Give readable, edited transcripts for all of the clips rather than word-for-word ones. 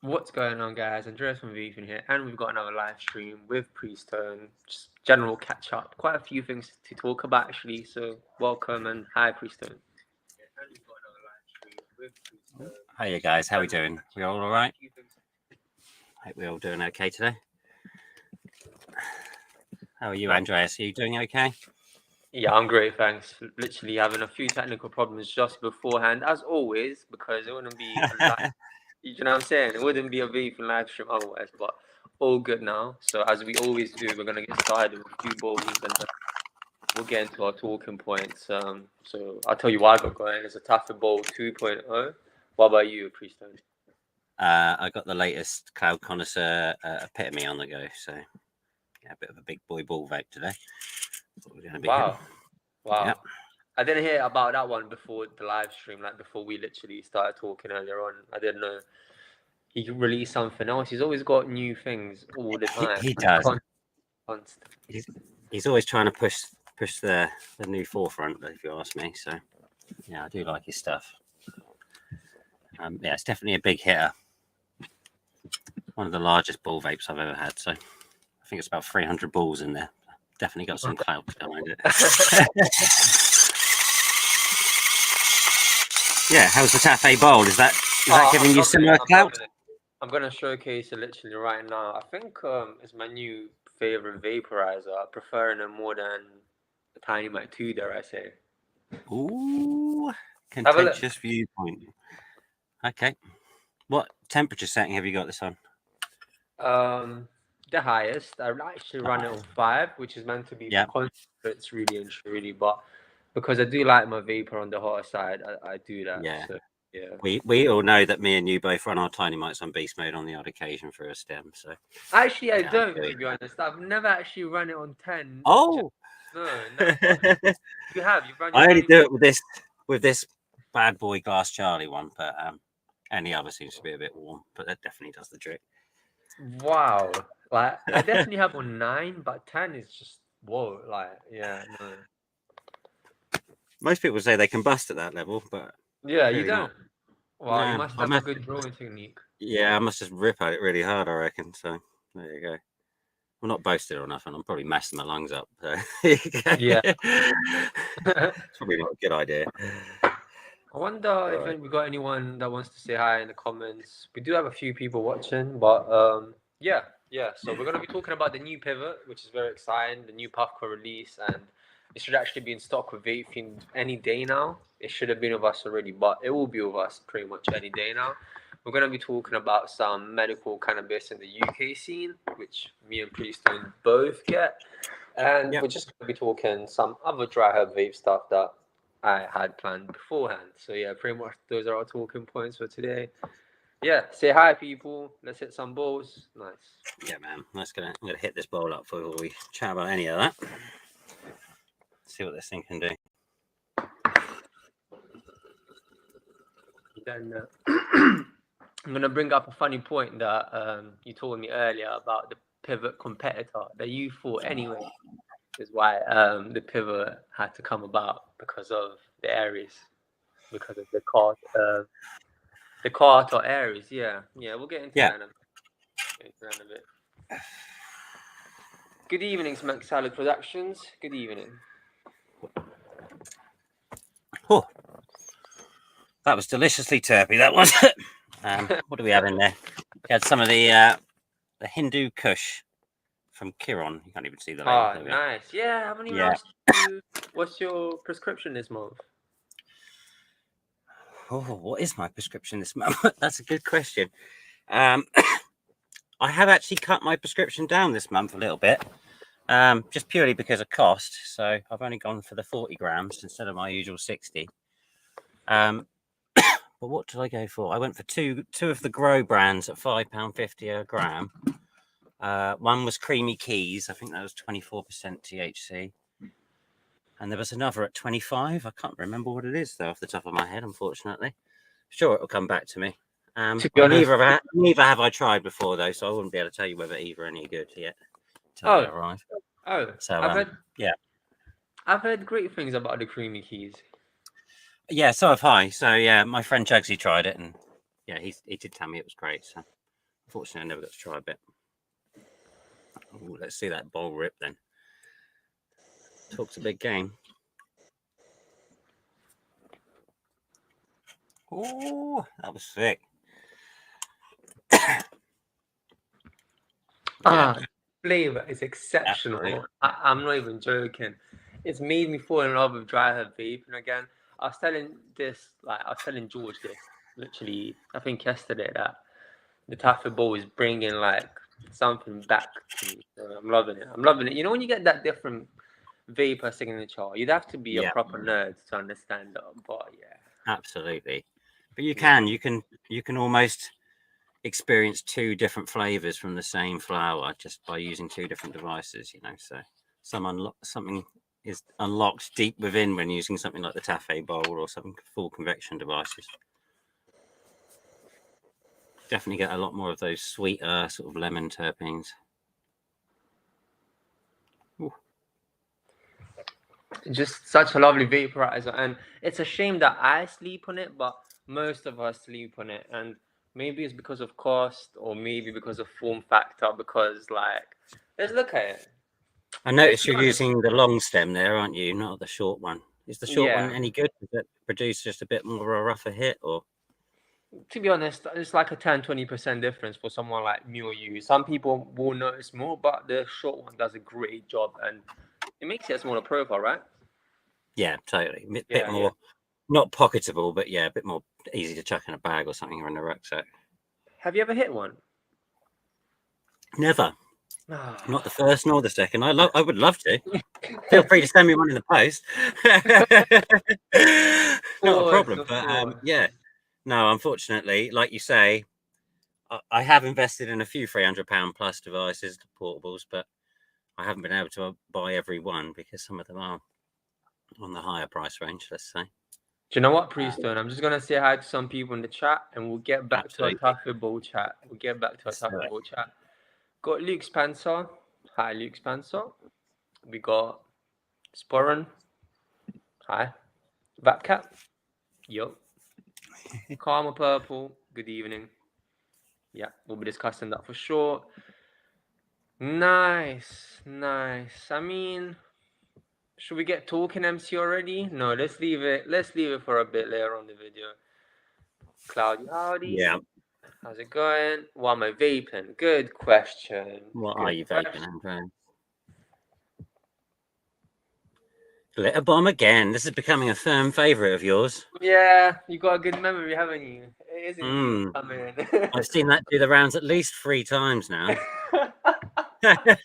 What's going on, guys? Andreas from Vaping here, and we've got another live stream with Priestone. Just general catch up. Quite a few things to talk about, actually. So, welcome and hi, Priestone. And we've got another live stream with Priestone. Hiya guys, how we doing? We all right? Hope we're all doing okay today. How are you, Andreas? Are you doing okay? Yeah, I'm great, thanks. Literally having a few technical problems just beforehand, as always, because it wouldn't be a live. You know what I'm saying? It wouldn't be a Vaping live stream otherwise, but all good now. So, as we always do, we're gonna get started with a few balls and we'll get into our talking points. So I'll tell you why I got going. It's a Taffy Bowl 2.0. What about you, Priestone? I got the latest Cloud Connoisseur epitome on the go, so yeah, a bit of a big boy ball vape today. What we're going to be Wow. hitting. Wow. Yep. I didn't hear about that one before the live stream, like before we literally started talking earlier on. I didn't know he released something else. He's always got new things all the time. He does. Constant. He's always trying to push the new forefront, if you ask me. So yeah, I do like his stuff. Yeah, it's definitely a big hitter. One of the largest ball vapes I've ever had. So I think it's about 300 balls in there. Definitely got some clout behind it. Yeah, how's the Taffy Bowl? Is that giving you similar clout? I'm gonna showcase it literally right now. I think it's my new favorite vaporizer. I'm preferring it more than the Tiny Mac 2, dare I say. Ooh, contentious viewpoint. Okay. What temperature setting have you got this on? The highest. I actually run it on 5, which is meant to be for concentrates, really and truly. But because I do like my vapor on the hotter side, I do that. Yeah. So, yeah. We all know that me and you both run our tiny mics on beast mode on the odd occasion for a stem. So actually, I don't, to be honest. I've never actually run it on 10. Oh, no. You have. You've run. I only do it with this bad boy Glass Charlie one, but any other seems to be a bit warm. But that definitely does the trick. Wow, like I definitely have on 9, but 10 is just whoa. Like, yeah, no. Most people say they combust at that level, but yeah, you don't. Not. Wow, you must have a good drawing technique. Yeah, I must just rip at it really hard, I reckon. So there you go. I'm not boasted or nothing. I'm probably messing my lungs up. So. Yeah. It's probably not a good idea. I wonder if we got anyone that wants to say hi in the comments. We do have a few people watching, but yeah. So we're gonna be talking about the new pivot, which is very exciting. The new Puffco release, and it should actually be in stock with Vapefiend any day now. It should have been with us already, but it will be with us pretty much any day now. We're gonna be talking about some medical cannabis in the UK scene, which me and Priestone both get, and we're just gonna be talking some other dry herb vape stuff that I had planned beforehand. So yeah, pretty much those are our talking points for today. Yeah, say hi, people. Let's hit some balls. Nice. Yeah, man. I'm gonna hit this bowl up before we chat about any of that. See what this thing can do. Then I'm gonna bring up a funny point that you told me earlier about the pivot competitor that you thought anyway. Is why the pivot had to come about because of the Aries, because of the cart or Aries. Yeah, we'll get into that in a bit. Good evening, Smack Salad Productions. Good evening. Oh, that was deliciously terpy. That was. What do we have in there? We had some of the Hindu Kush from Kiron. You can't even see the label. Oh, nice. Yeah, I haven't even asked you what's your prescription this month. Oh, what is my prescription this month? That's a good question. I have actually cut my prescription down this month a little bit, just purely because of cost. So I've only gone for the 40 grams instead of my usual 60. But what did I go for? I went for two of the Grow brands at £5.50 a gram. One was Creamy Keys. I think that was 24% THC. And there was another at 25. I can't remember what it is, though, off the top of my head, unfortunately. Sure, it'll come back to me. To be honest, neither have I tried before, though, so I wouldn't be able to tell you whether either are any good yet. So I've heard great things about the Creamy Keys. Yeah, so have I. So yeah, my friend Jugsy tried it, and yeah, he did tell me it was great. So Fortunately, I never got to try a bit. Ooh, let's see that bowl rip then. Talks a big game. Oh, that was sick. Flavor is exceptional. Absolutely. I'm not even joking. It's made me fall in love with dry herb vaping again. I was telling George this literally, I think yesterday, that the Taffy Bowl is bringing like something back to me. So I'm loving it. I'm loving it. You know, when you get that different vapor signature, you'd have to be a proper nerd to understand that. But yeah, absolutely. But you can almost experience two different flavors from the same flower just by using two different devices. You know, so something is unlocked deep within when using something like the Taffy bowl or something full convection devices. Definitely get a lot more of those sweeter sort of lemon terpenes. Ooh. just such a lovely vaporizer, and it's a shame that I sleep on it, but most of us sleep on it, and maybe it's because of cost, or maybe because of form factor. Because like, let's look at it. I noticed you're using the long stem there, aren't you? Not the short one. Is the short one any good? Does it produce just a bit more of a rougher hit, or? To be honest, it's like a 10-20% difference for someone like me or you. Some people will notice more, but the short one does a great job, and it makes it a smaller profile, right? Yeah, totally. Bit more, not pocketable, but yeah, a bit more easy to chuck in a bag or something or in a rucksack. Have you ever hit one? Never. Not the first nor the second. I would love to. Feel free to send me one in the post. Not a problem. But yeah, no, unfortunately, like you say, I have invested in a few £300 plus devices, portables, but I haven't been able to buy every one because some of them are on the higher price range, let's say. Do you know what, Priestone? I'm just gonna say hi to some people in the chat, and we'll get back to our Taffy Bowl chat. Got Luke Spencer. Hi, Luke Spencer. We got Sporran. Hi. Vatcat. Yo. Karma Purple. Good evening. Yeah, we'll be discussing that for sure. Nice. I mean, should we get talking MC already? No, let's leave it. Let's leave it for a bit later on the video. Cloudy howdy. Yeah. How's it going? What am I vaping? Good question. What are you vaping, Andrew? Glitter bomb again. This is becoming a firm favourite of yours. Yeah, you got a good memory, haven't you? It is indeed coming. I've seen that do the rounds at least 3 times now. At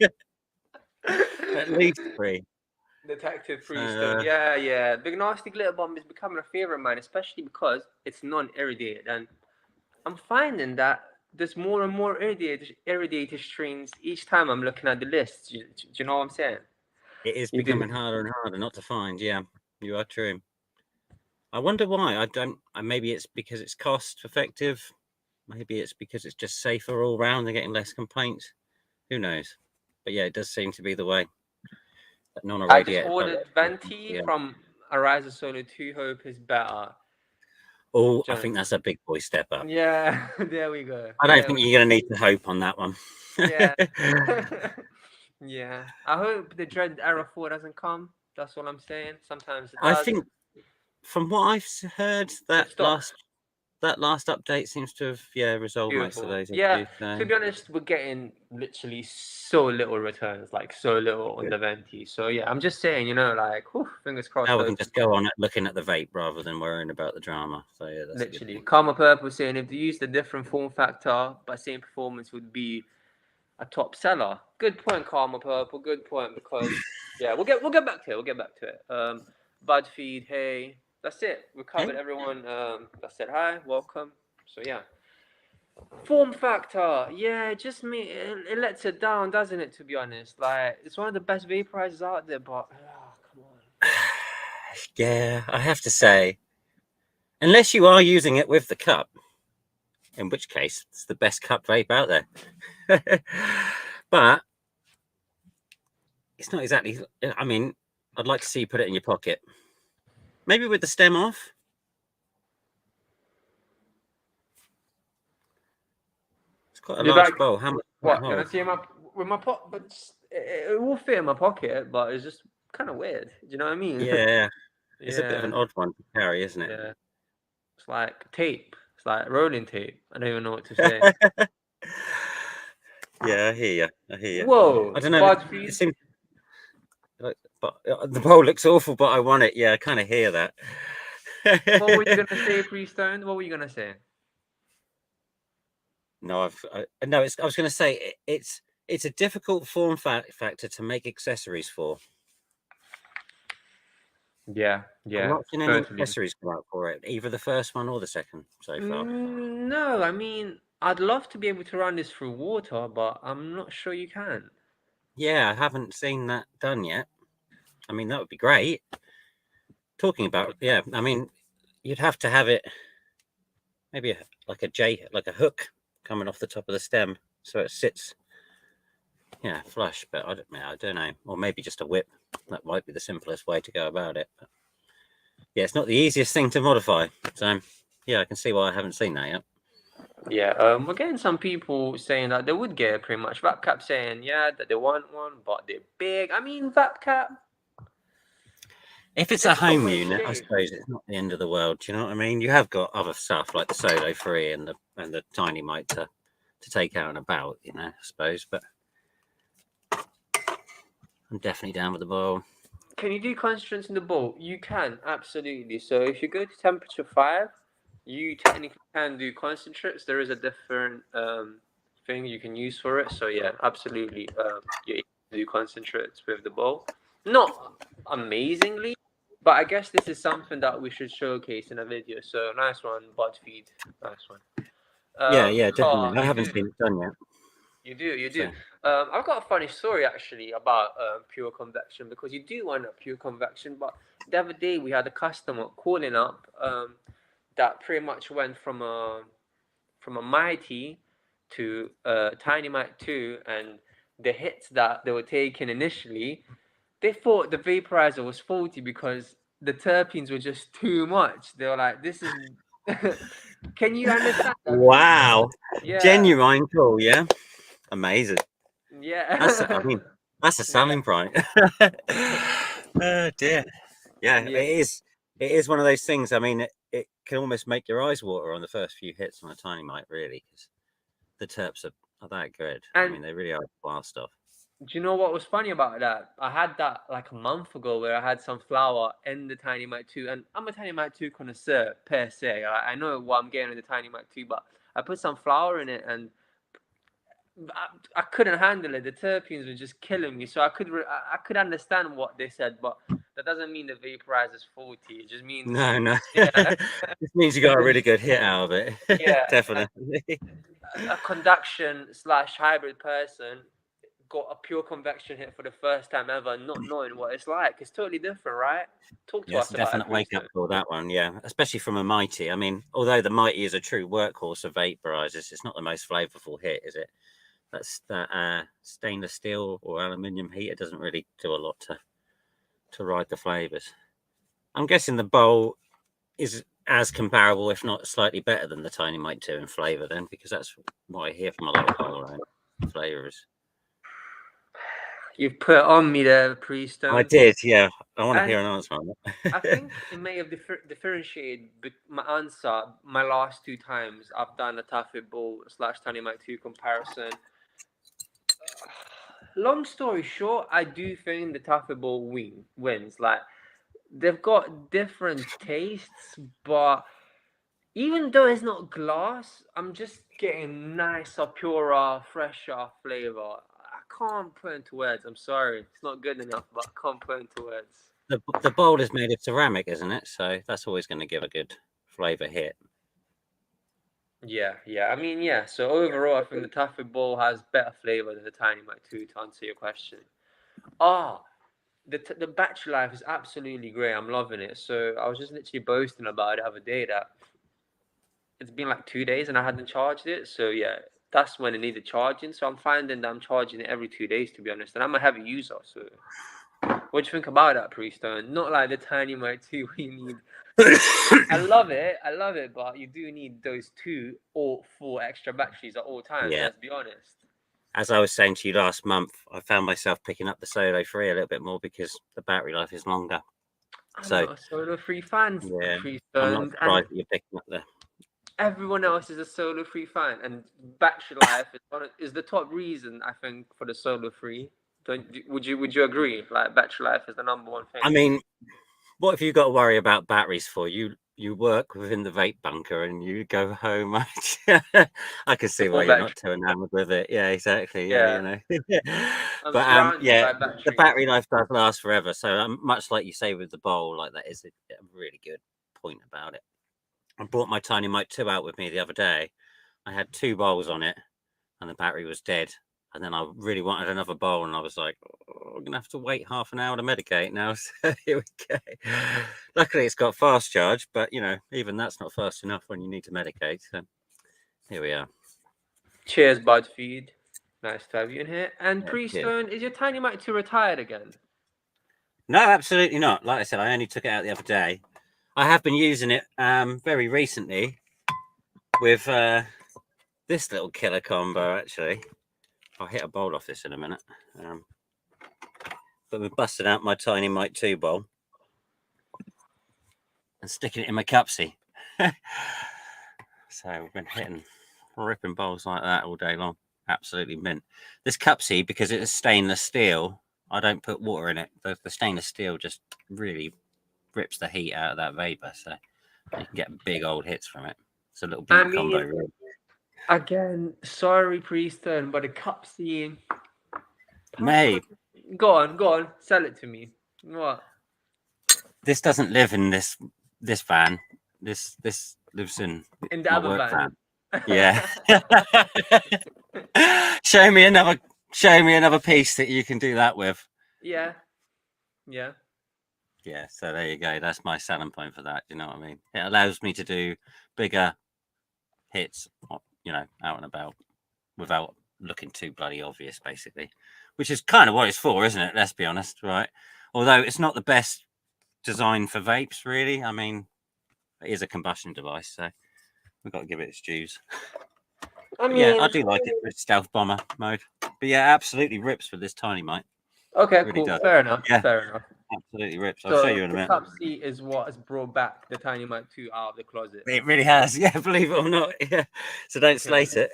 least 3. Detective Priestone. Yeah. Big Nasty Glitter Bomb is becoming a favourite of mine, especially because it's non-irradiated. And I'm finding that there's more and more irradiated strains each time I'm looking at the list. Do you know what I'm saying? It is becoming harder and harder not to find. Yeah, you are true. I wonder why. Maybe it's because it's cost effective. Maybe it's because it's just safer all round and getting less complaints. Who knows? But yeah, it does seem to be the way. I just ordered Venti from Ariza Solo 2. Hope is better. Oh, I think that's a big boy step up. Yeah, there we go. I don't think you're going to need to hope on that one. Yeah. Yeah. I hope the dreaded Error 4 doesn't come. That's all I'm saying. Sometimes it does. I think, from what I've heard, that last update seems to have resolved most of those issues. To be honest, we're getting literally so little returns, like so little on the Venti. So yeah, I'm just saying, fingers crossed. Now we can just go on looking at the vape rather than worrying about the drama. So yeah, that's literally. Karma Purple saying if they used a different form factor but same performance would be a top seller. Good point, Karma Purple. Good point, because we'll get back to it. Bud Feed, hey. That's it. We covered everyone that said hi, welcome. So yeah. Form factor, just me. It lets it down, doesn't it? To be honest, like it's one of the best vaporizers out there, but come on. Yeah, I have to say, unless you are using it with the cup, in which case it's the best cup vape out there. But it's not exactly. I mean, I'd like to see you put it in your pocket. Maybe with the stem off. It's quite a Did large I- bowl. How much? What? Can I see with my pot? But it will fit in my pocket, but it's just kind of weird. Do you know what I mean? Yeah, it's a bit of Yeah, an odd one to carry, isn't it? yeah. It's like tape. It's like rolling tape. I don't even know what to say. Yeah, I hear you. I hear you. I Whoa, don't know. It BuzzFeed. seems like, but the bowl looks awful, but I want it. Yeah, I kind of hear that. What were you gonna say, Pre-Stone? What were you gonna say? No, no. I was going to say it's a difficult form factor to make accessories for. Yeah, I've yeah, not seen any totally. accessories come out for it, either the first one or the second so far. No, I mean, I'd love to be able to run this through water, but I'm not sure you can. Yeah, I haven't seen that done yet. I mean, that would be great. Talking about, yeah, I mean, you'd have to have it maybe like a hook coming off the top of the stem, so it sits, yeah, flush. But I don't know, or maybe just a whip. That might be the simplest way to go about it. But yeah, it's not the easiest thing to modify. So yeah, I can see why I haven't seen that yet. Yeah, we're getting some people saying that they would get it pretty much. VapCap saying, yeah, that they want one, but they're big. I mean, VapCap. If it's a They've got home great unit, I shape. suppose it's not the end of the world. Do you know what I mean? You have got other stuff like the Solo 3 and the Tiny Mite to take out and about, you know, I suppose. But I'm definitely down with the bowl. Can you do concentrates in the bowl? You can, absolutely. So if you go to temperature 5, you technically can do concentrates. There is a different thing you can use for it. So yeah, absolutely. You do concentrates with the bowl. Not amazingly, but I guess this is something that we should showcase in a video. So nice one, BuzzFeed. Nice one. Yeah, definitely. I You haven't do. seen it done yet. You do. So I've got a funny story actually about pure convection, because you do want a pure convection. But the other day we had a customer calling up that pretty much went from a Mighty to Tiny Mite 2, and the hits that they were taking initially, they thought the vaporizer was faulty because the terpenes were just too much. They were like, "This is." Can you understand that? wow, Yeah, genuine cool, yeah, amazing. I yeah. mean, that's a Yeah. selling point. Oh dear. Yeah, Yeah, it is one of those things. I mean, it can almost make your eyes water on the first few hits on a Tiny Mite, really, because the terps are that good. I and mean, they really are wild stuff. do you know what was funny about that? I had that like a month ago where I had some flour in the Tiny Mite 2, and I'm a Tiny Mite 2 connoisseur per se. I know what I'm getting in the Tiny Mite 2, but I put some flour in it, and I couldn't handle it. The terpenes were just killing me. So I could understand what they said, but that doesn't mean the vaporizer is faulty. It just means, No. yeah, This means you got a really good hit out of it. yeah. Definitely. A conduction slash hybrid person got a pure convection hit for the first time ever, not knowing what it's like. It's totally different, right? Talk to Yes, us about it, definite wake up Priesthood. call, that one. Yeah, especially from a Mighty. I mean, although the Mighty is a true workhorse of vaporizers, it's not the most flavorful hit, is it? That stainless steel or aluminium heater doesn't really do a lot to ride the flavors. I'm guessing the bowl is as comparable, if not slightly better than the Tiny Mite 2 in flavor, then, because that's what I hear from a lot of people around flavors. You've put on me there, I Priestone. did, yeah. I want to And hear an answer on I that. think it may have differentiated my answer my last two times I've done a Taffy Ball slash Tiny Mike 2 comparison. Long story short, I do think the Taffy Ball wins. Like, they've got different tastes, but even though it's not glass, I'm just getting nicer, purer, fresher flavor. I can't put into words. I'm sorry, it's not good enough, but I can't put into words. The bowl is made of ceramic, isn't it? So that's always going to give a good flavor hit. Yeah. I mean, yeah. So overall, I think the Taffy Ball has better flavor than the Tiny Mike 2, to answer your question. Ah, the battery life is absolutely great. I'm loving it. So I was just literally boasting about it the other day that it's been like 2 days and I hadn't charged it. So yeah, that's when it needed charging. So I'm finding that I'm charging it every 2 days, to be honest. And I'm a heavy user. So what do you think about that, Priestone? Not like the Tiny Mike 2 we need I love it, but you do need those 2 or 4 extra batteries at all times. Yeah. Let's be honest. As I was saying to you last month, I found myself picking up the Solo 3 a little bit more because the battery life is longer. I'm So not a Solo Free fan, yeah, I'm not Freestone, and surprised that you're picking up the. everyone else is a Solo Free fan, and battery life is the top reason I think for the Solo Free. Would you agree? Like battery life is the number one thing. I mean, what have you got to worry about batteries for? You work within the vape bunker and you go home. I can see why More you're battery. not too enamored with it. Yeah, exactly. Yeah, Yeah, you know. I'm But surrounded yeah, by the batteries. battery life does last forever. So much like you say with the bowl, like that is a really good point about it. I brought my Tiny Mite 2 out with me the other day. I had 2 bowls on it, and the battery was dead. And then I really wanted another bowl, and I was like, oh, I'm gonna have to wait half an hour to medicate now. So here we go. Luckily, it's got fast charge, but you know, even that's not fast enough when you need to medicate. So here we are. Cheers, Budfeed. Nice to have you in here. And Yeah, cheers. Priestone, is your Tiny Mike 2 retired again? No, absolutely not. Like I said, I only took it out the other day. I have been using it very recently with this little killer combo. Actually, I'll hit a bowl off this in a minute. But we're busting out my Tiny Mite 2 bowl and sticking it in my cupsy. So we've been ripping bowls like that all day long. Absolutely mint. This cupsy, because it is stainless steel, I don't put water in it. The stainless steel just really rips the heat out of that vapor. So you can get big old hits from it. It's a little I beauty combo, mean, really. again, sorry, Priestone, but the cup seeing. Mate, Go on, sell it to me. What? this doesn't live in this van. This lives in In the my other work van. van. Yeah. show me another piece that you can do that with. Yeah. Yeah. Yeah, so there you go. That's my selling point for that. You know what I mean? It allows me to do bigger hits, you know, out and about without looking too bloody obvious, basically, which is kind of what it's for, isn't it? Let's be honest, right? Although it's not the best design for vapes, really. I mean, it is a combustion device, so we've got to give it its dues. I But yeah, I mean, do like it for stealth bomber mode. But yeah, absolutely rips with this Tiny Mite. okay, Really cool. does. Fair enough. Yeah, Fair enough. absolutely rips. I'll show So you in a the minute. cup C is what has brought back the Tiny Mike 2 out of the closet. It really has. Yeah, believe it or not. Yeah. So don't slate it.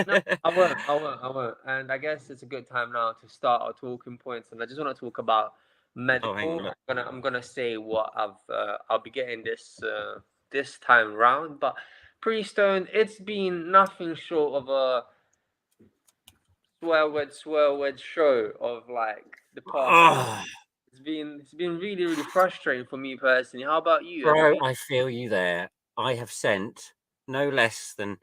No, I won't. And I guess it's a good time now to start our talking points. And I just want to talk about Oh, hang medical. on. I'm gonna say what I'll be getting this time round. But Priestone, it's been nothing short of a swell show of like the past month. Oh, It's been really really frustrating for me personally. How about you? Have you bro, been? I feel you there. I have sent no less than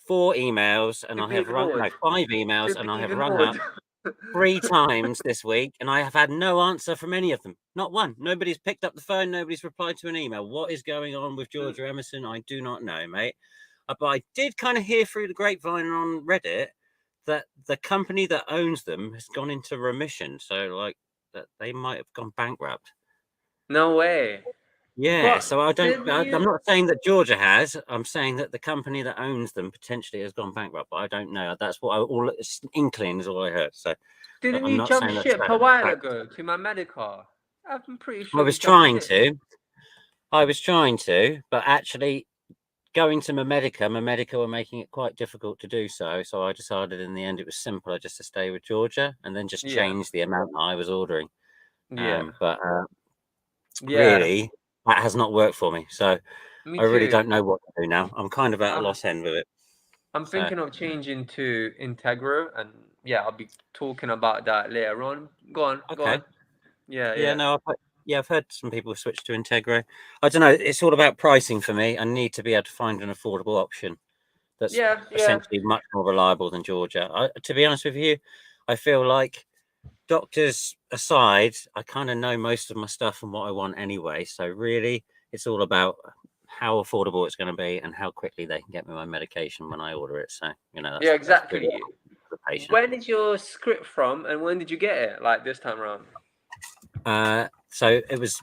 4 emails and To I be have rung, ignored. no, 5 emails To and be I have rung ignored. up 3 times this week and I have had no answer from any of them. Not one. Nobody's picked up the phone. Nobody's replied to an email. What is going on with Georgia Emerson? I do not know, mate. But I did kind of hear through the grapevine on Reddit that the company that owns them has gone into remission. So, like, that they might have gone bankrupt. No way. Yeah, But so did I'm you? not saying that Georgia has. I'm saying that the company that owns them potentially has gone bankrupt, but I don't know. That's what inkling is all I heard. So Didn't I'm you not jump saying that's ship a while ago to my medical? I'm pretty I sure you was jumped trying ship. to. I was trying to, but actually going to my medica were making it quite difficult to do so. So I decided in the end it was simpler just to stay with Georgia and then just Yeah, change the amount that I was ordering. yeah, But yeah. really, that has not worked for me. So Me I really too. don't know what to do now. I'm kind of at a I'm loss end with it. I'm So thinking of changing to Integro, and yeah, I'll be talking about that later on. Go on, go okay. on. Yeah, Yeah, yeah, no, I've heard some people switch to Integro. I don't know. It's all about pricing for me. I need to be able to find an affordable option that's yeah, yeah. essentially much more reliable than Georgia. To be honest with you, I feel like doctors aside, I kind of know most of my stuff and what I want anyway. So really, it's all about how affordable it's going to be and how quickly they can get me my medication when I order it. So you know, Yeah, that's really exactly. the patient. When is your script from, and when did you get it? Like this time around? So it was.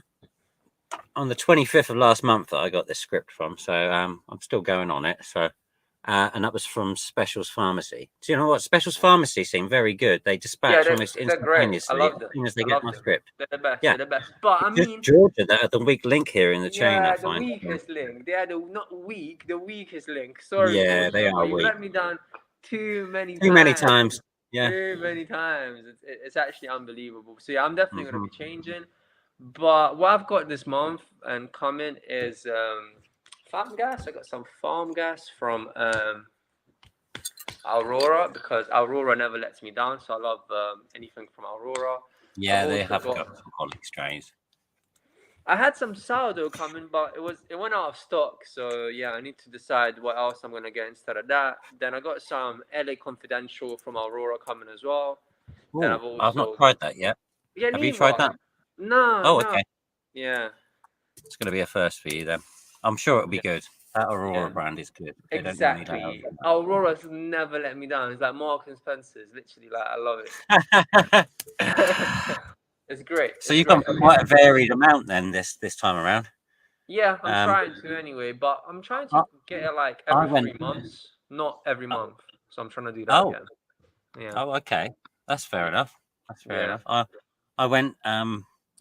on the 25th of last month that I got this script from. So I'm still going on it. So and that was from Specials Pharmacy. Do you know what? Specials Pharmacy seem very good. They Yeah, dispatch almost they're great. I instantaneously as love them. soon as they I get love my them. script. They're the best. Yeah, They're the best. But I it's just mean, Georgia that are the weak link here in the chain. I yeah, the find. weakest link. They are the not weak, the weakest link. Sorry, Yeah, they Georgia, but are you've weak. let me down too many Too many times. times. Yeah. Too many times. It's actually unbelievable. So yeah, I'm definitely gonna Mhm. be changing. But what I've got this month and coming is farm gas. I got some farm gas from Aurora because Aurora never lets me down. So I love anything from Aurora. I've Yeah, they also have got. got some quality strains. I had some sourdough coming, but it went out of stock. So yeah, I need to decide what else I'm gonna get instead of that. Then I got some LA Confidential from Aurora coming as well. Then Oh, I've I've not also tried that yet. yeah, Have you tried neither. that? No, Oh, no. okay. Yeah, It's going to be a first for you then. I'm sure it'll be yeah, good. That yeah. Aurora brand is good. They don't normally let Exactly. Aurora's never let me down. It's like Marks and Spencer's. Literally, like I love out. it. It's great. So It's you've gone great. for quite a varied amount then this time around. Yeah, I'm Um, trying to anyway, but I'm trying I, to get it like I every went. 3 months, not every month. So I'm trying to do that Oh, again. Yeah. oh, okay. That's fair Yeah. enough. That's fair Yeah. enough. I went.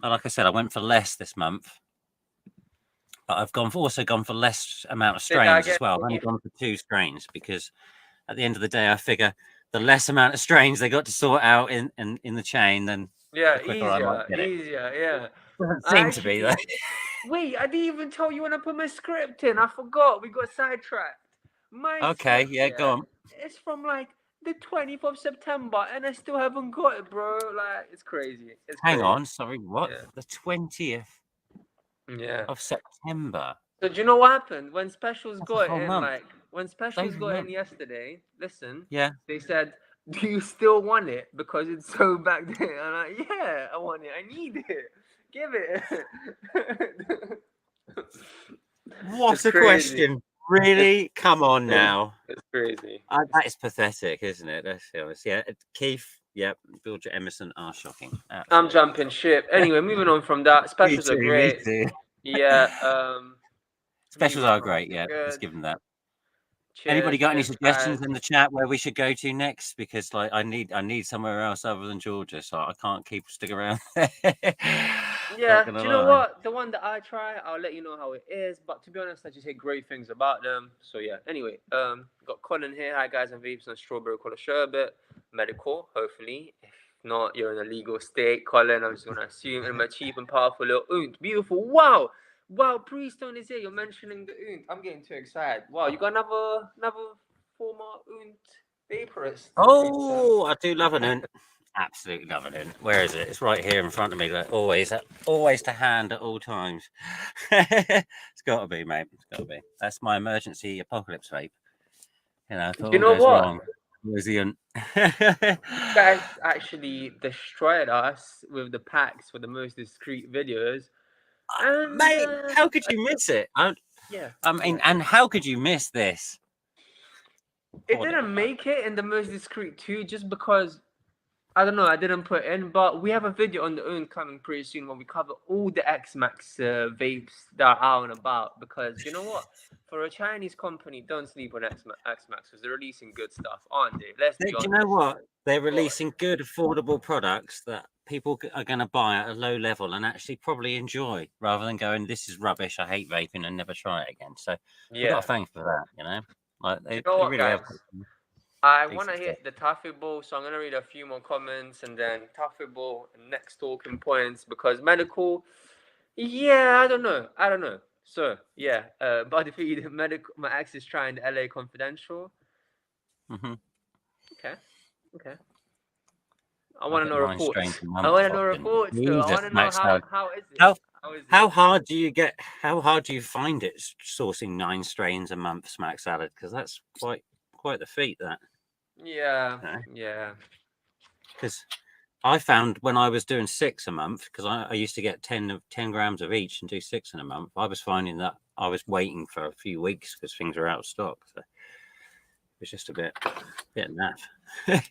Like I said, I went for less this month, but I've also gone for less amount of Say that strains again. as well. I've only gone for 2 strains because at the end of the day, I figure the less amount of strains they got to sort out in the chain, then Yeah, the quicker I might get it. easier. Yeah. Doesn't I seem to be though. actually wait. I didn't even tell you when I put my script in. I forgot. We got sidetracked. My Okay, script, yeah, go yeah, on. it's from like the 20th of September, and I still haven't got it, bro. Like it's crazy. It's Hang crazy. on, sorry, what? Yeah. The 20th Yeah. of September. So do you know what happened when Specials That's a got whole it in? month. Like when It's Specials over a got in month. yesterday. Listen, Yeah. they said, "Do you still want it? Because it's so back there." I'm like, "Yeah, I want it. I need it. Give it." What It's a crazy. question. It's Really? Come on now. it's crazy. That is pathetic, isn't it? Let's be honest. Yeah, Keith, yep, Bill Emerson are shocking. I'm Absolutely. jumping ship. Anyway, moving on from that. Me Specials are too, me great. too. Yeah. Specials Medium are rounds great, are yeah. Let's good. give them that. Anybody Cheers, got any cheers, guys. suggestions in the chat where we should go to next? Because like I need somewhere else other than Georgia, so I can't stick around there. Yeah, Not gonna do you know lie. what? The one that I try, I'll let you know how it is. But to be honest, I just hear great things about them. So yeah. Anyway, got Colin here. Hi guys, and Vapes on strawberry cola sherbet, medical. Hopefully, if not, you're in a legal state. Colin, I'm just gonna assume in my cheap and powerful little oont. Beautiful. Wow, wow. Priestone is here. You're mentioning the oont. I'm getting too excited. Wow, you got another former oont vaporist. Priestone. Oh, I do love an int. Absolutely love an int. Where is it? It's right here in front of me. Like always, always to hand at all times. It's got to be, mate. It's got to be. That's my emergency apocalypse vape. You know, if it You all know goes what? wrong, where's the int? You guys actually destroyed us with the packs for the most discreet videos. And Mate, how could you miss it? yeah, I mean, and how could you miss this? it didn't make it in the most discreet too, just because I don't know, I didn't put in, but we have a video on the own coming pretty soon when we cover all the X-Max vapes that are out and about. Because you know what? For a Chinese company, don't sleep on X-Max because they're releasing good stuff, aren't they? Let's Do be you know honest. what? They're Go on. releasing good, affordable products that people are going to buy at a low level and actually probably enjoy, rather than going, "This is rubbish. I hate vaping," and never try it again. So we've got Yeah. to thank for that. You know, like Do you know they what, really have guys? I want to decent stuff. hit the Taffy Ball, so I'm going to read a few more comments and then Taffy Ball and next talking points because medical, yeah, I don't know. I don't know. So, yeah, body feed, medical, my ex is trying the LA Confidential. Mm-hmm. Okay, okay. I I want to get know 9 strains reports. a I month, want to know Austin. reports though. I Jesus, want to know Max, how is it? how How is how it? hard do you get? How hard do you find it sourcing 9 strains a month, Smack Salad? Because that's quite the feat. That Yeah, yeah. because I found when I was doing 6 a month, because I used to get 10 grams of each and do 6 in a month. I was finding that I was waiting for a few weeks because things were out of stock. So it was just a bit naff.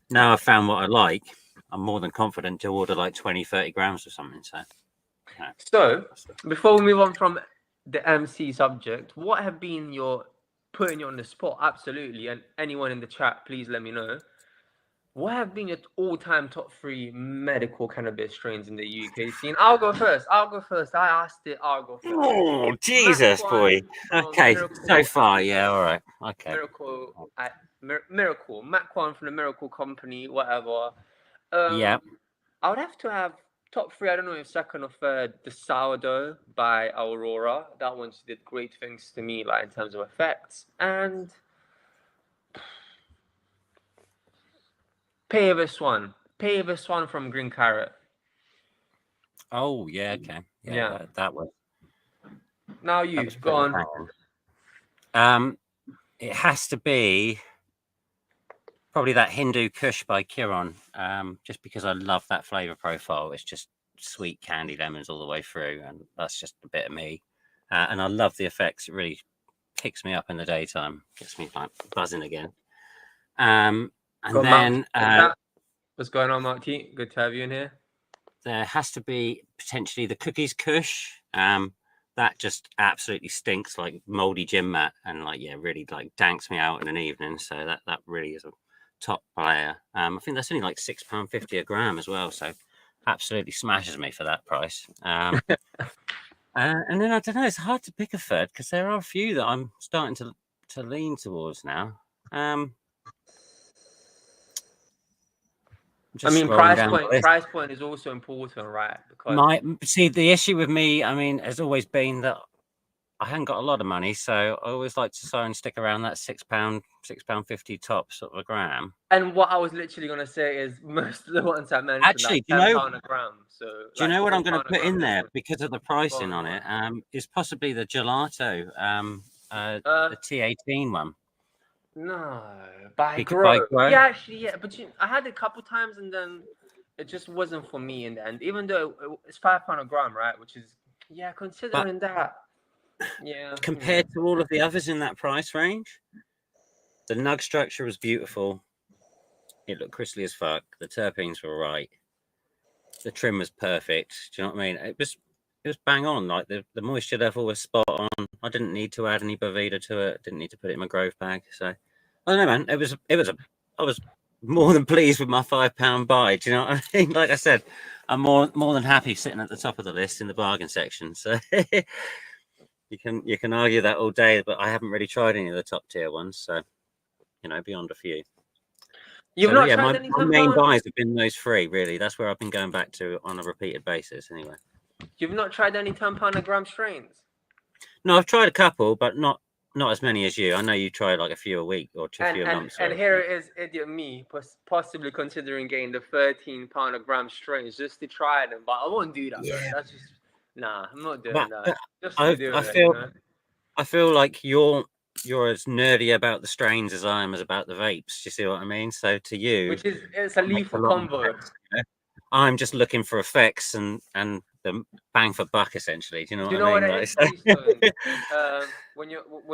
Now I've found what I like. I'm more than confident to order like 20, 30 grams or something. So So, before we move on from the MC subject, what have been your putting you on the spot? Absolutely, and anyone in the chat, please let me know. What have been your all-time top 3 medical cannabis strains in the UK scene? I'll go first. I asked it. I'll go first. Oh, Jesus, boy. Okay, so far, yeah, all right. Okay. Miracle. Mac1 from the Miracle Company, whatever. Yeah. I would have to have top 3. I don't know if second or third. The Sourdough by Aurora. That one did great things to me, like in terms of effects. And Pavis one from Green Carrot. Oh, yeah, okay. Yeah. That was. Now you go on. It has to be probably that Hindu Kush by Kiron, just because I love that flavor profile. It's just sweet candy lemons all the way through, and that's just a bit of me. And I love the effects. It really kicks me up in the daytime, gets me like buzzing again. And then what's going on, Marty? Good to have you in here. There has to be potentially the Cookies Kush. That just absolutely stinks like moldy gym mat, and really like danks me out in an evening. So that really is a top player. I think that's only like £6.50 a gram as well. So absolutely smashes me for that price. And then I don't know. It's hard to pick a third because there are a few that I'm starting to lean towards now. Price point is also important, right? Because the issue with me, I mean, has always been that I haven't got a lot of money, so I always like to try and stick around that £6.50 top sort of a gram. And what I was literally going to say is most of the ones I mentioned, actually, £10 a gram. So do you know what I'm going to put in there because of the pricing on it? Is possibly the gelato, the T18 one. No, by Grow. Yeah, actually, but I had it a couple times and then it just wasn't for me in the end. Even though it's £5 a gram, right? Which is considering that. Yeah. Compared to all of the others in that price range, the nug structure was beautiful. It looked crystally as fuck. The terpenes were right. The trim was perfect. Do you know what I mean? It was bang on. Like the moisture level was spot on. I didn't need to add any Boveda to it. Didn't need to put it in my grove bag. So I don't know, man. I was more than pleased with my £5 buy. Do you know what I mean? Like I said, I'm more than happy sitting at the top of the list in the bargain section. So you can argue that all day, but I haven't really tried any of the top tier ones. So beyond a few. My main buys have been those 3, really. That's where I've been going back to on a repeated basis, anyway. You've not tried any £10 a gram strains? No, I've tried a couple, but not as many as you. I know you try like a few a week or a few a month. And here it is, idiot me, possibly considering getting the £13 a gram strains just to try them, but I won't do that. Yeah. That's just I'm not doing that. I feel like you're as nerdy about the strains as I am about the vapes. Do you see what I mean? So to you, it's a lethal combo. I'm just looking for effects and the bang for buck, essentially. Do you know what I mean? When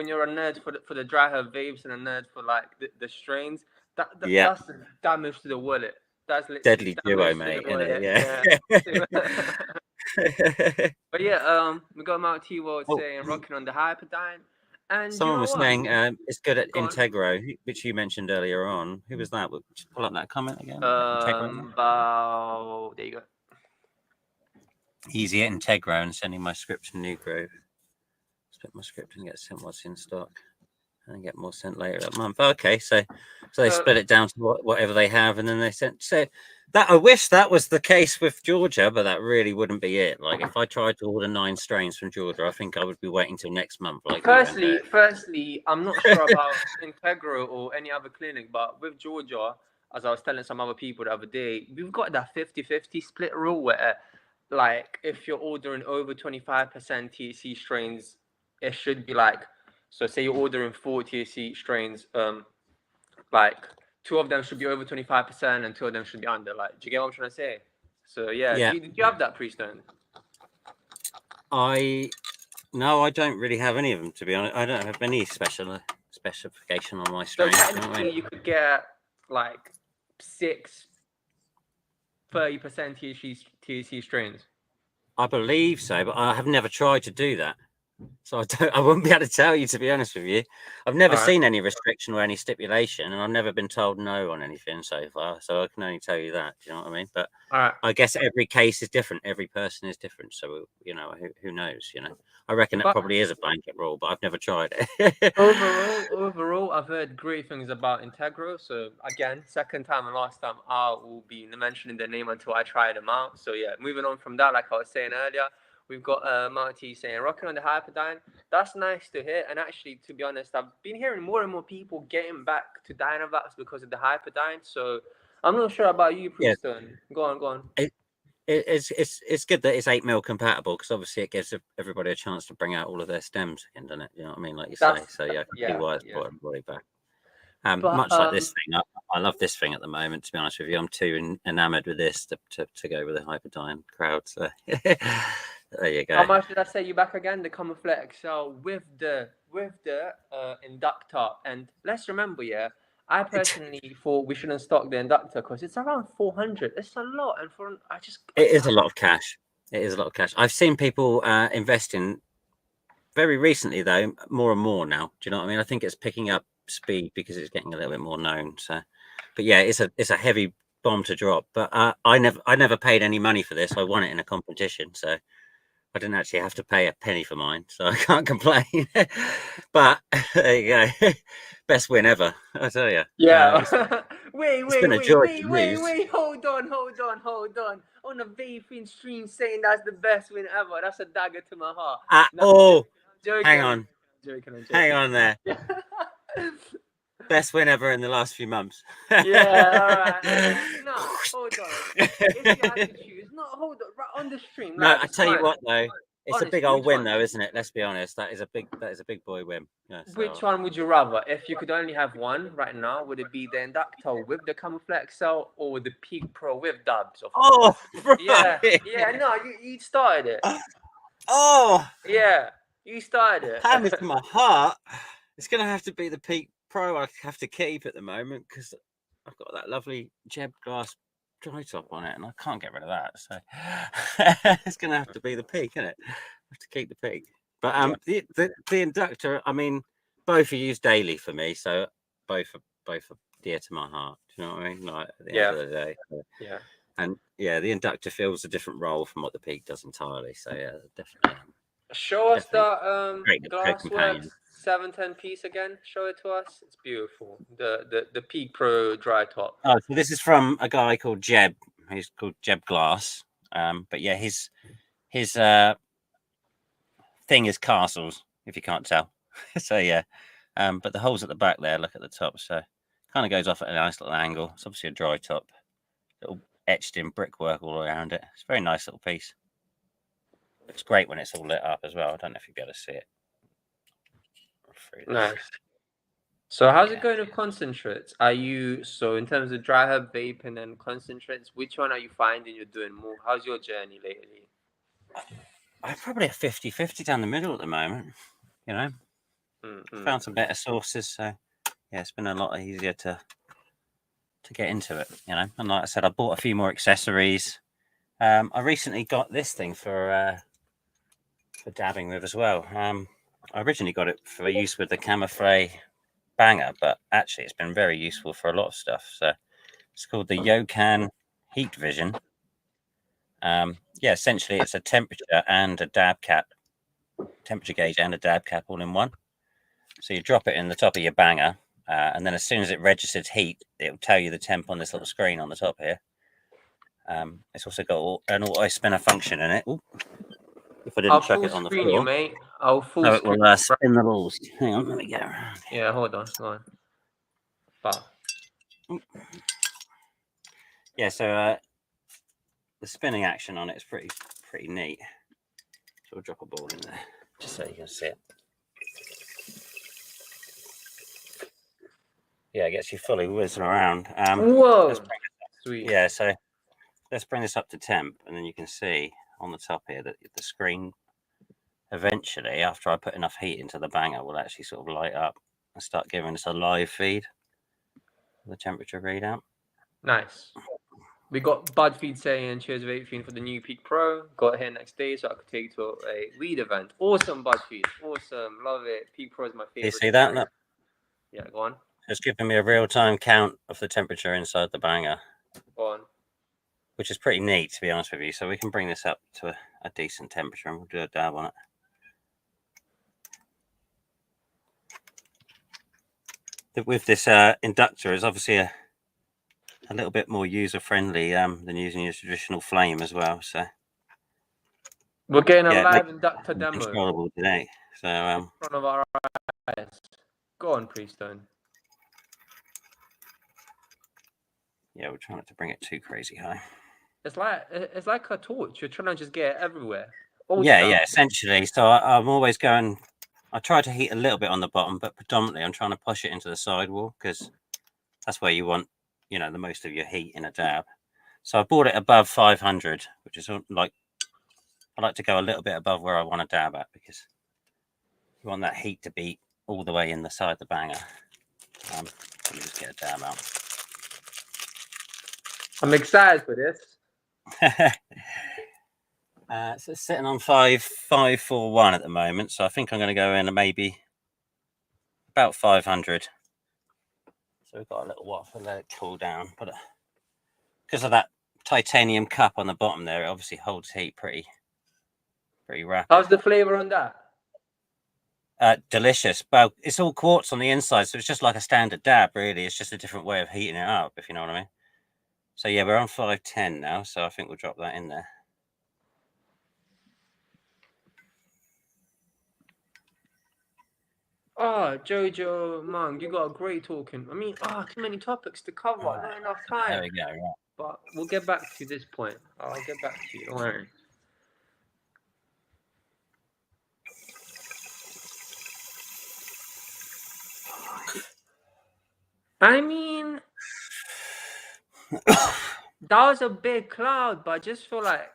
you're a nerd for the dry herb vapes and a nerd for like the strains, that's the damage to the wallet. That's deadly duo, mate. Yeah. But we got Mount T-World saying rocking on the Hyperdyne. And someone was saying it's good at Integro, which you mentioned earlier on. Who was that? Just pull up that comment again. There you go. Easy at Integro and sending my script to New Grove. Split my script and get sent what's in stock, and get more sent later that month. Okay, so they split it down to whatever they have, and then they sent. So that I wish that was the case with Georgia, but that really wouldn't be it. Like if I tried to order 9 strains from Georgia, I think I would be waiting till next month. Like firstly, I'm not sure about Integro or any other clinic, but with Georgia, as I was telling some other people the other day, we've got that 50-50 split rule where, like, if you're ordering over 25% THC strains, it should be like, so say you're ordering 4 THC strains, like 2 of them should be over 25% and 2 of them should be under. Like, do you get what I'm trying to say? So yeah. Do you have that pre-stone? No, I don't really have any of them, to be honest. I don't have any specification on my strains. So technically, you could get like 6 30% THC strains. I believe so, but I have never tried to do that. So I wouldn't be able to tell you, to be honest with you. I've never seen any restriction or any stipulation, and I've never been told no on anything so far. So I can only tell you that. Do you know what I mean? But I guess every case is different. Every person is different. So, you know, who knows? You know, I reckon it probably is a blanket rule, but I've never tried it. Overall, I've heard great things about Integro. So again, second time and last time, I will be mentioning their name until I try them out. So yeah, moving on from that, like I was saying earlier, we've got Marty saying rocking on the Hyperdyne. That's nice to hear. And actually, to be honest, I've been hearing more and more people getting back to Dynavax because of the Hyperdyne. So I'm not sure about you, Preston. Yeah. Go on. It's good that it's 8mm compatible, because obviously it gives everybody a chance to bring out all of their stems again, doesn't it? You know what I mean? Like you say. So yeah, I see why it's brought everybody back. Much like this thing, I love this thing at the moment. To be honest with you, I'm too enamored with this to go with the Hyperdyne crowd. So there you go. How much did I say you back again? The Camouflage XL with the inductor, and let's remember, yeah, I personally thought we shouldn't stock the inductor because it's around 400. It's a lot, and it is a lot of cash. It is a lot of cash. I've seen people investing very recently, though, more and more now. Do you know what I mean? I think it's picking up speed because it's getting a little bit more known. So, but yeah, it's a heavy bomb to drop. But I never paid any money for this. I won it in a competition, so I didn't actually have to pay a penny for mine, so I can't complain. But there you go. Best win ever, I tell you. Yeah. Wait. Hold on. On the Vapefiend stream saying that's the best win ever. That's a dagger to my heart. Hang on. Hang on there. Best win ever in the last few months. Yeah, all right. No, hold on. If you had to choose, hold on. Right on the stream. No, I tell you what though. It's honestly, a big old win, though, isn't it? Let's be honest. That is a big boy win. Yeah, so. Which one would you rather? If you could only have one right now, would it be the Inductor with the Camouflage XL or the Peak Pro with dubs? Oh, right. Yeah. No, you started it. Oh, yeah, you started it. Hand it to my heart. It's gonna have to be the Peak Pro. I have to keep at the moment because I've got that lovely Jeb Glass dry top on it, and I can't get rid of that. So it's gonna have to be the Peak, isn't it? I have to keep the Peak. But the Inductor, I mean, both are used daily for me, so both are dear to my heart. Do you know what I mean? Like at the end of the day. So, yeah. And yeah, the Inductor fills a different role from what the Peak does entirely. So yeah, definitely. Show us the Glassworks 710 piece again. Show it to us. It's beautiful. The Peak Pro dry top. Oh, so this is from a guy called Jeb. He's called Jeb Glass. But yeah, his thing is castles, if you can't tell. So yeah. But the holes at the back there, look at the top. So kind of goes off at a nice little angle. It's obviously a dry top. Little etched in brickwork all around it. It's a very nice little piece. Looks great when it's all lit up as well. I don't know if you'll be able to see it. Nice. So how's it going with concentrates? Are you, so in terms of dry herb vaping and concentrates, which one are you finding you're doing more? How's your journey lately? I'm probably a 50-50 down the middle at the moment. You know, found some better sources, so yeah, it's been a lot easier to get into it. You know, and like I said, I bought a few more accessories. I recently got this thing for dabbing with as well. I originally got it for use with the Camouflage banger, but actually it's been very useful for a lot of stuff. So it's called the Yokan Heat Vision. Yeah, essentially it's a temperature and a dab cap, temperature gauge and a dab cap all in one. So you drop it in the top of your banger, and then as soon as it registers heat, it will tell you the temp on this little screen on the top here. It's also got an auto spinner function in it. Ooh. If I didn't chuck it on the floor, you, mate. I'll full it will spin the balls. Hang on, let me go around. Yeah, hold on. Wow. Yeah, so the spinning action on it is pretty neat. So we'll drop a ball in there just so you can see it. Yeah, it gets you fully whizzing around. Whoa! Sweet. Yeah, so let's bring this up to temp, and then you can see on the top here that the screen eventually, after I put enough heat into the banger, will actually sort of light up and start giving us a live feed, the temperature readout. Nice. We got Budfeed saying, cheers Vapefiend for the new Peak Pro. Got here next day so I could take to a weed event. Awesome, Budfeed. Awesome. Love it. Peak Pro is my favorite. You see that? Look. Yeah, go on. It's giving me a real-time count of the temperature inside the banger. Go on. Which is pretty neat, to be honest with you. So we can bring this up to a decent temperature and we'll do a dab on it. With this inductor, is obviously a little bit more user-friendly than using your traditional flame as well. So we're getting a live inductor demo. Controllable today. So in front of our eyes. Go on, Priestone. Yeah, we're trying not to bring it too crazy high. It's like a torch. You're trying to just get it everywhere. Yeah, essentially. So I'm always going. I try to heat a little bit on the bottom, but predominantly I'm trying to push it into the sidewall because that's where you want, the most of your heat in a dab. So I bought it above 500, which is like I like to go a little bit above where I want to dab at because you want that heat to be all the way in the side of the banger. Let me just get a dab out. I'm excited for this. So it's sitting on 541 at the moment, so I think I'm going to go in maybe about 500. So we've got a little while to let it cool down, but because of that titanium cup on the bottom there, it obviously holds heat pretty rapid. How's the flavor on that? Delicious. Well, it's all quartz on the inside, so it's just like a standard dab, really. It's just a different way of heating it up, if you know what I mean. So yeah, we're on 510 now, so I think we'll drop that in there. Oh, Jojo, man, you got a great talking. I mean, too many topics to cover, not enough time. There we go, right. But we'll get back to this point. I'll get back to you, don't worry. I mean, that was a big cloud, but I just feel like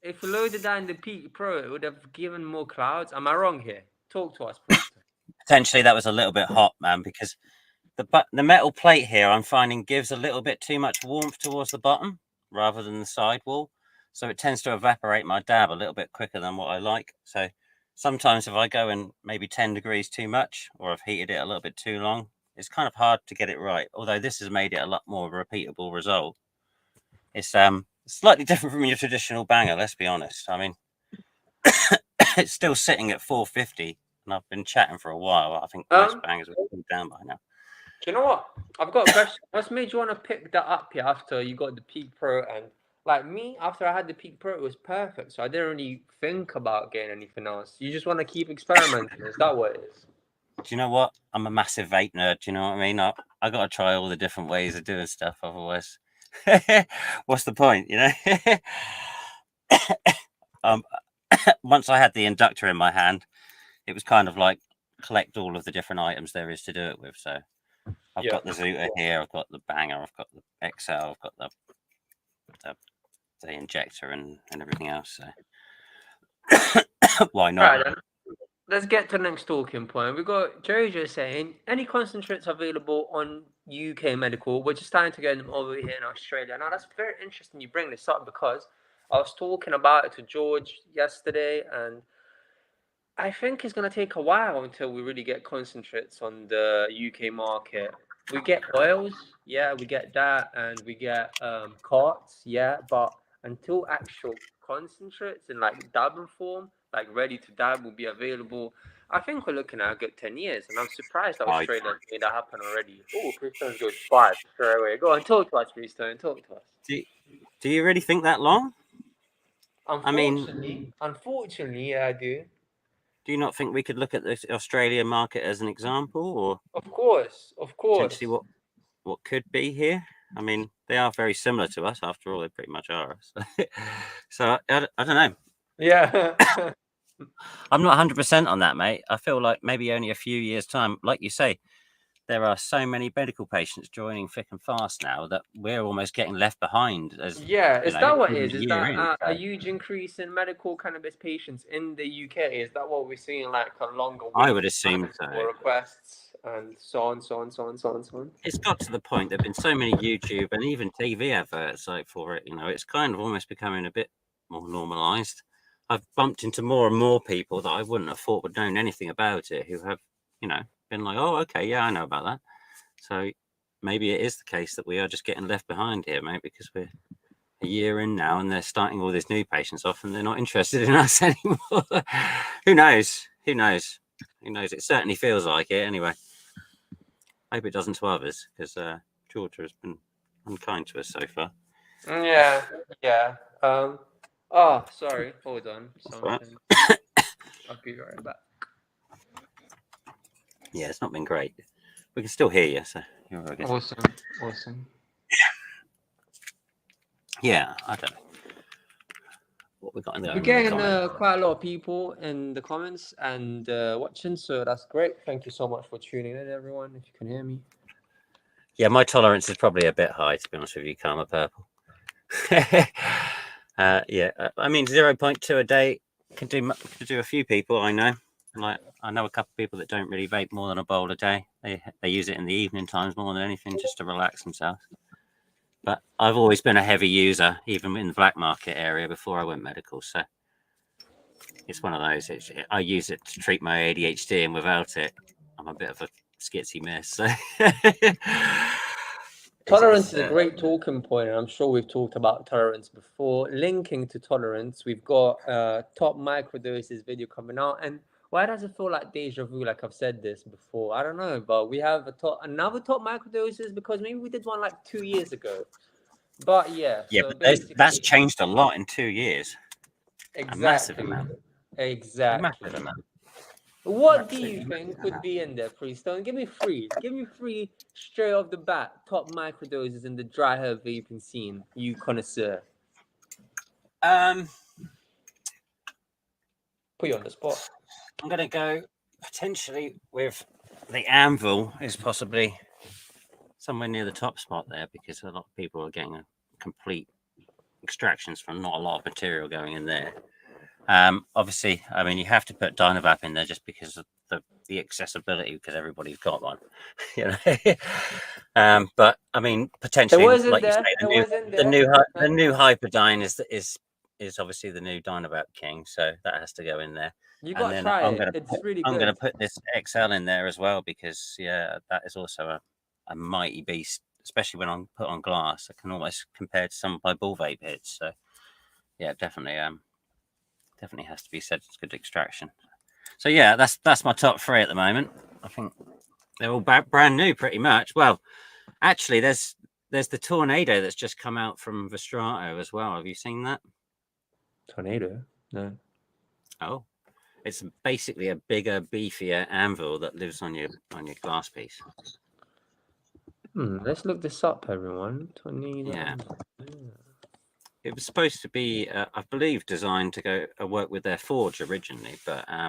if we loaded that in the Peak Pro, it would have given more clouds. Am I wrong here? Talk to us, please. Potentially that was a little bit hot, man, because the metal plate here I'm finding gives a little bit too much warmth towards the bottom rather than the sidewall. So it tends to evaporate my dab a little bit quicker than what I like. So sometimes if I go in maybe 10 degrees too much or I've heated it a little bit too long, it's kind of hard to get it right. Although this has made it a lot more repeatable result. It's slightly different from your traditional banger, let's be honest. I mean, it's still sitting at 450 and I've been chatting for a while. I think most bangers are cooled down by now. Do you know what? I've got a question. What's made you want to pick that up here after you got the Peak Pro? And like me, after I had the Peak Pro, it was perfect. So I didn't really think about getting anything else. You just want to keep experimenting. Is that what it is? Do you know what? I'm a massive vape nerd. Do you know what I mean? I got to try all the different ways of doing stuff. Otherwise, what's the point? Once I had the inductor in my hand, it was kind of like collect all of the different items there is to do it with. So I've got the Zoota here, I've got the banger, I've got the XL, I've got the injector and everything else. So why not? Right, let's get to the next talking point. We've got Jojo saying, any concentrates available on UK Medical? We're just starting to get them over here in Australia. Now, that's very interesting you bring this up because I was talking about it to George yesterday, and I think it's going to take a while until we really get concentrates on the UK market. We get oils, yeah, we get that, and we get carts, yeah, but until actual concentrates in like dabbing form, like ready to dab, will be available, I think we're looking at a good 10 years, and I'm surprised that Australia made that happen already. Oh, Freestone's good 5 straight away. Go on, talk to us, Freestone, talk to us. Do you really think that long? Unfortunately, yeah, I do. Do you not think we could look at the Australian market as an example, or of course, potentially what could be here? I mean, they are very similar to us. After all, they pretty much are. So I don't know. Yeah. I'm not 100% on that, mate. I feel like maybe only a few years' time, like you say, there are so many medical patients joining thick and fast now that we're almost getting left behind. Is that what it is? Is that a huge increase in medical cannabis patients in the UK? Is that what we're seeing, like a longer? I would assume so. Requests. and so on, so on, so on, so on, so on. It's got to the point there've been so many YouTube and even TV adverts like for it. You know, it's kind of almost becoming a bit more normalized. I've bumped into more and more people that I wouldn't have thought would known anything about it, who have, you know, been like, "Oh, okay, yeah, I know about that." So maybe it is the case that we are just getting left behind here, mate, because we're a year in now and they're starting all these new patients off and they're not interested in us anymore. Who knows? Who knows? Who knows? It certainly feels like it anyway. Hope it doesn't to others, because Georgia has been unkind to us so far. Yeah, yeah. Oh, sorry. Hold on. Something. I'll be right back. Yeah, it's not been great. We can still hear you, so you're all good. Awesome. Awesome. Yeah, I don't know what we got in there. We're getting quite a lot of people in the comments and watching, so that's great. Thank you so much for tuning in, everyone. If you can hear me. Yeah, my tolerance is probably a bit high, to be honest with you, Karma Purple. Yeah, I mean 0.2 a day can do a few people. I know, like I know a couple of people that don't really vape more than a bowl a day. They use it in the evening times more than anything, just to relax themselves. But I've always been a heavy user, even in the black market area before I went medical. So it's one of those. I use it to treat my ADHD, and without it, I'm a bit of a skitsy mess. So. Tolerance is a great talking point, and I'm sure we've talked about tolerance before. Linking to tolerance, we've got top microdoses video coming out, and why does it feel like deja vu? Like I've said this before, I don't know, but we have another top microdoses because maybe we did one like 2 years ago. But yeah, Yeah, so but basically, that's changed a lot in 2 years. exactly, A massive amount. exactly. A massive amount. What do you think would be in there, Freestone? Give me three straight off the bat. Top microdoses in the dry herb vaping scene, you connoisseur. Put you on the spot. I'm going to go potentially with the Anvil is possibly somewhere near the top spot there, because a lot of people are getting a complete extractions from not a lot of material going in there. Obviously, I mean, you have to put Dynavap in there just because of the accessibility, because everybody's got one, you know. But I mean, potentially, like you say, the new Hyperdyne is obviously the new Dynavap King, so that has to go in there. You got to try it. It's really good. I'm going to put this XL in there as well, because yeah, that is also a mighty beast, especially when I'm put on glass. I can almost compare to some of my bull vape hits. So yeah, definitely has to be said it's good extraction. So yeah, that's my top three at the moment. I think they're all brand new pretty much. Well, actually, there's the Tornado that's just come out from Vestrato as well. Have you seen that? Tornado? No. Oh, it's basically a bigger, beefier Anvil that lives on your glass piece. Let's look this up, everyone. Tornado. Yeah. It was supposed to be, I believe, designed to go work with their Forge originally, but I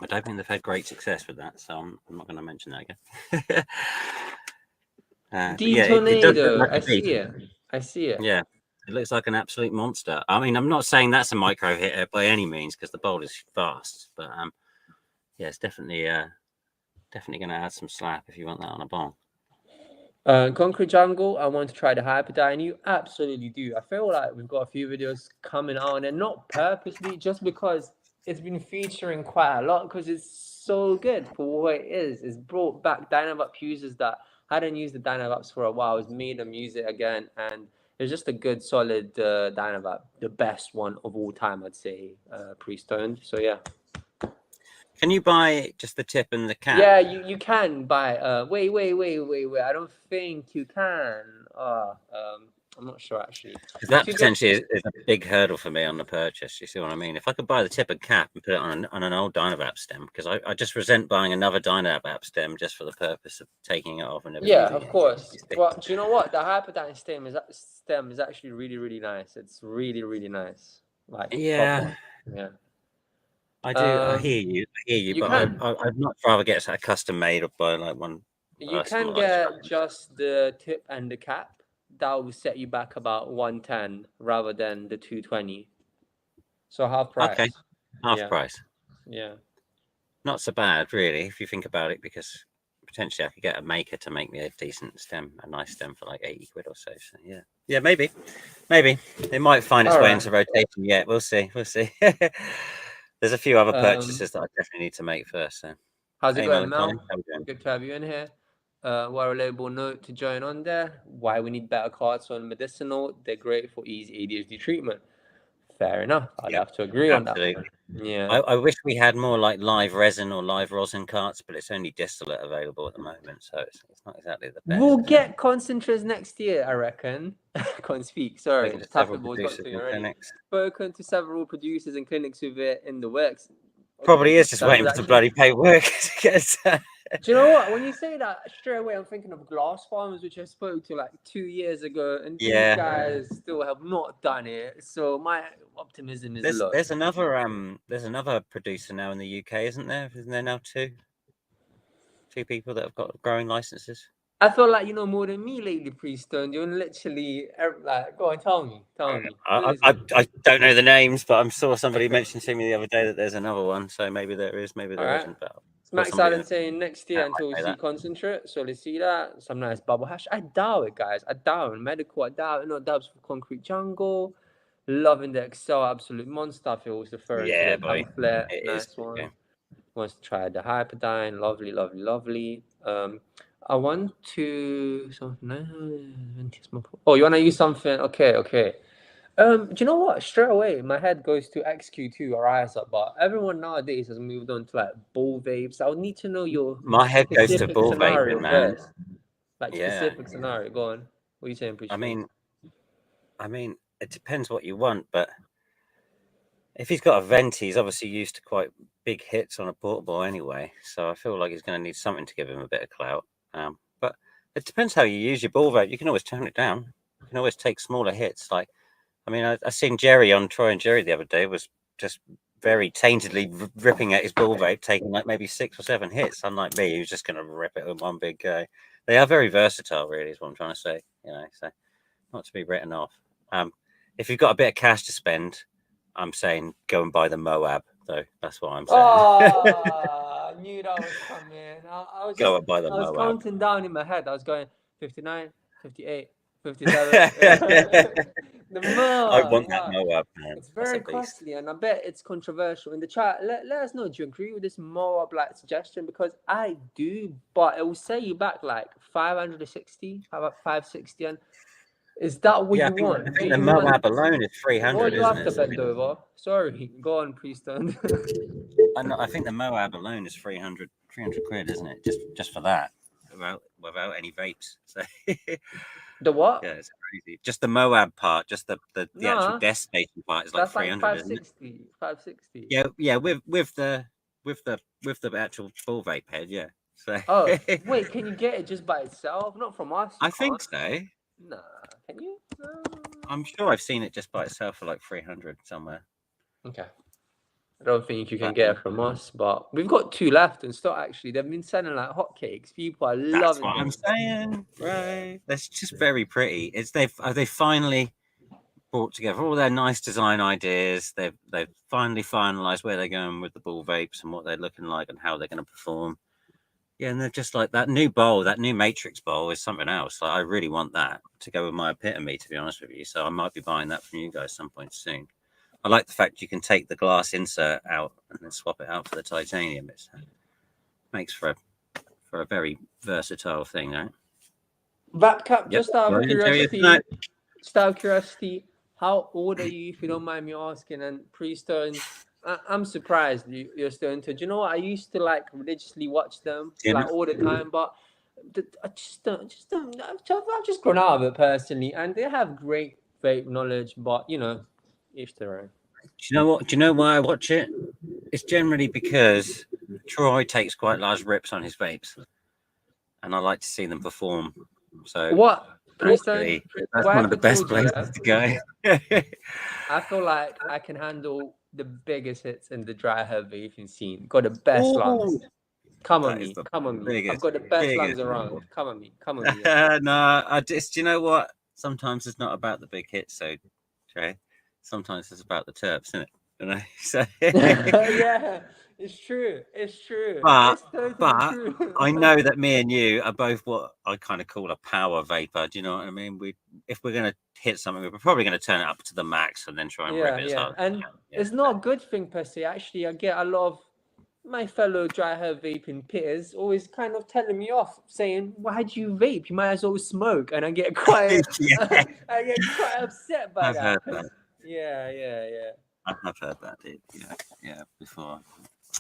don't think they've had great success with that, so I'm not going to mention that again. Tornado, I see it. I see it. Yeah, it looks like an absolute monster. I mean, I'm not saying that's a micro hitter by any means, because the bowl is fast, but yeah, it's definitely going to add some slap if you want that on a bong. Concrete Jungle, I want to try the Hyperdyne. You absolutely do. I feel like we've got a few videos coming out, and not purposely, just because it's been featuring quite a lot, because it's so good for what it is. It's brought back Dynavap users that hadn't used the Dynavaps for a while. It's made them use it again, and it's just a good, solid Dynavap, the best one of all time, I'd say, pre-stoned. So yeah. Can you buy just the tip and the cap? Yeah, you can buy. Wait. I don't think you can. I'm not sure actually. That potentially is a big hurdle for me on the purchase. You see what I mean? If I could buy the tip and cap and put it on an old Dynavap stem, because I just resent buying another Dynavap stem just for the purpose of taking it off and never using of course. But do you know what? The Hyperdyne stem is actually really nice. It's really nice. Like yeah. Yeah. I do. I hear you, but I'd much rather get a custom made by like one. You can get just the tip and the cap. That will set you back about 110 rather than the 220. So half price. Okay, half price. Yeah. not so bad, really, if you think about it, because potentially I could get a maker to make me a decent stem, a nice stem for like 80 quid or so. So yeah, maybe it might find its All way right. into rotation yet. We'll see. There's a few other purchases that I definitely need to make first. So How's it hey, going, Melancholy, Mel? how you doing? Good to have you in here. What a label note to join on there. Why we need better cards on medicinal. They're great for easy ADHD treatment. Fair enough. I'd Yeah, have to agree on that absolutely. one. Yeah. I wish we had more like live resin or live rosin carts, but it's only distillate available at the moment, so it's not exactly the best. We'll get concentrates next year, I reckon. Can't speak. Sorry, Spoken to Taffy several Ball's got producers to me and already. clinics. Spoken to several producers and clinics with it in the works. Probably is just waiting for the bloody paperwork to get. Do you know what? When you say that, straight away I'm thinking of Glass Farms, which I spoke to like 2 years ago, and these guys still have not done it. So my optimism is low. There's another producer now in the UK, isn't there? Isn't there now two people that have got growing licenses? I feel like you know more than me lately, Priestone. You're literally like, go on, tell me. I don't know the names, but I'm sure somebody mentioned to me the other day that there's another one. So maybe there is, maybe there isn't. But Max Allen saying next year until we see that. concentrate. So let's see that. Some nice bubble hash. I doubt it, guys. I doubt it. Medical, I doubt it. No dubs for Concrete Jungle. Loving the Excel Absolute Monster. I feel was referring to the pamphlet. Nice one. Okay. Wants to try the Hyperdyne. Lovely, lovely, lovely. I want to Oh, you want to use something? Okay. Do you know what? Straight away, my head goes to XQ2 or ISA, but everyone nowadays has moved on to like ball vapes. I would need to know your my head goes to ball vaping, man. First. Like specific scenario. Go on. What are you saying, Preacher? I mean, it depends what you want, but if he's got a vent, he's obviously used to quite big hits on a portable anyway. So I feel like he's going to need something to give him a bit of clout. But it depends how you use your ball vape. You can always tone it down. You can always take smaller hits. Like, I mean, I seen Jerry on Troy and Jerry the other day was just very taintedly ripping at his ball vape, taking like maybe 6 or 7 hits. Unlike me, who's just going to rip it in one big go. They are very versatile, really, is what I'm trying to say. You know, so not to be written off. If you've got a bit of cash to spend, I'm saying go and buy the Moab, though. That's what I'm saying. Oh, I knew that was coming. I was go and buy the Moab. I was counting down in my head. I was going 59, 58, 57. The Moab. I want that Moab, man. It's very costly, and I bet it's controversial. In the chat, let us know. Do you agree with this Moab like suggestion? Because I do, but it will set you back like 560, 560, and is that what you want? I think the Moab alone is 300. Well, you have to bend over. Sorry, go on, Priestone. I think the Moab alone is 300 quid, isn't it? Just for that, without any vapes. So the what? Yeah, it's crazy. Just the Moab part, just the actual destination part is like 300. Like 560. 560. Yeah, with the actual full vape head, yeah. So wait, can you get it just by itself? Not from us. I think so. Nah, can you? I'm sure I've seen it just by itself for like 300 somewhere. Okay. I don't think you can get it from us, but we've got 2 left in stock. Actually, they've been selling like hotcakes. People are loving. That's what I'm saying, right? That's just very pretty. It's they finally brought together all their nice design ideas. They've finally finalized where they're going with the ball vapes and what they're looking like and how they're going to perform. Yeah, and they're just like that new bowl, that new Matrix bowl is something else. Like, I really want that to go with my epitome, to be honest with you. So I might be buying that from you guys some point soon. I like the fact you can take the glass insert out and then swap it out for the titanium. It makes for a very versatile thing, right? Vatcap, just out of curiosity, how old are you, if you don't mind me asking? And Priestone, I'm surprised you're still into. Do you know what? I used to like religiously watch them like all the time, but I just don't. I've just grown out of it personally, and they have great vape knowledge, but you know, each their own. Do you know what? Do you know why I watch it? It's generally because Troy takes quite large rips on his vapes, and I like to see them perform. So what? That's one of the best places to go. I feel like I can handle the biggest hits in the dry herb vaping scene. Got the best lungs. Come on me. I've got the best lungs around. Come on me. No, do you know what? Sometimes it's not about the big hits, so Trey. Sometimes it's about the terps, isn't it? You know? So yeah. It's true. It's true. But It's totally but true. I know that me and you are both what I kind of call a power vapor. Do you know what I mean? If we're gonna hit something, we're probably gonna turn it up to the max and then try and rip Yeah, it as yeah. hard as we And can. Yeah. it's not a good thing per se. Actually, I get a lot of my fellow dry herb vaping peers always kind of telling me off, saying, "Why do you vape? You might as well smoke." And I get quite, Yeah, I get quite upset by I've heard that. 'Cause that. yeah, yeah, yeah. I've heard that, dude. Yeah, before.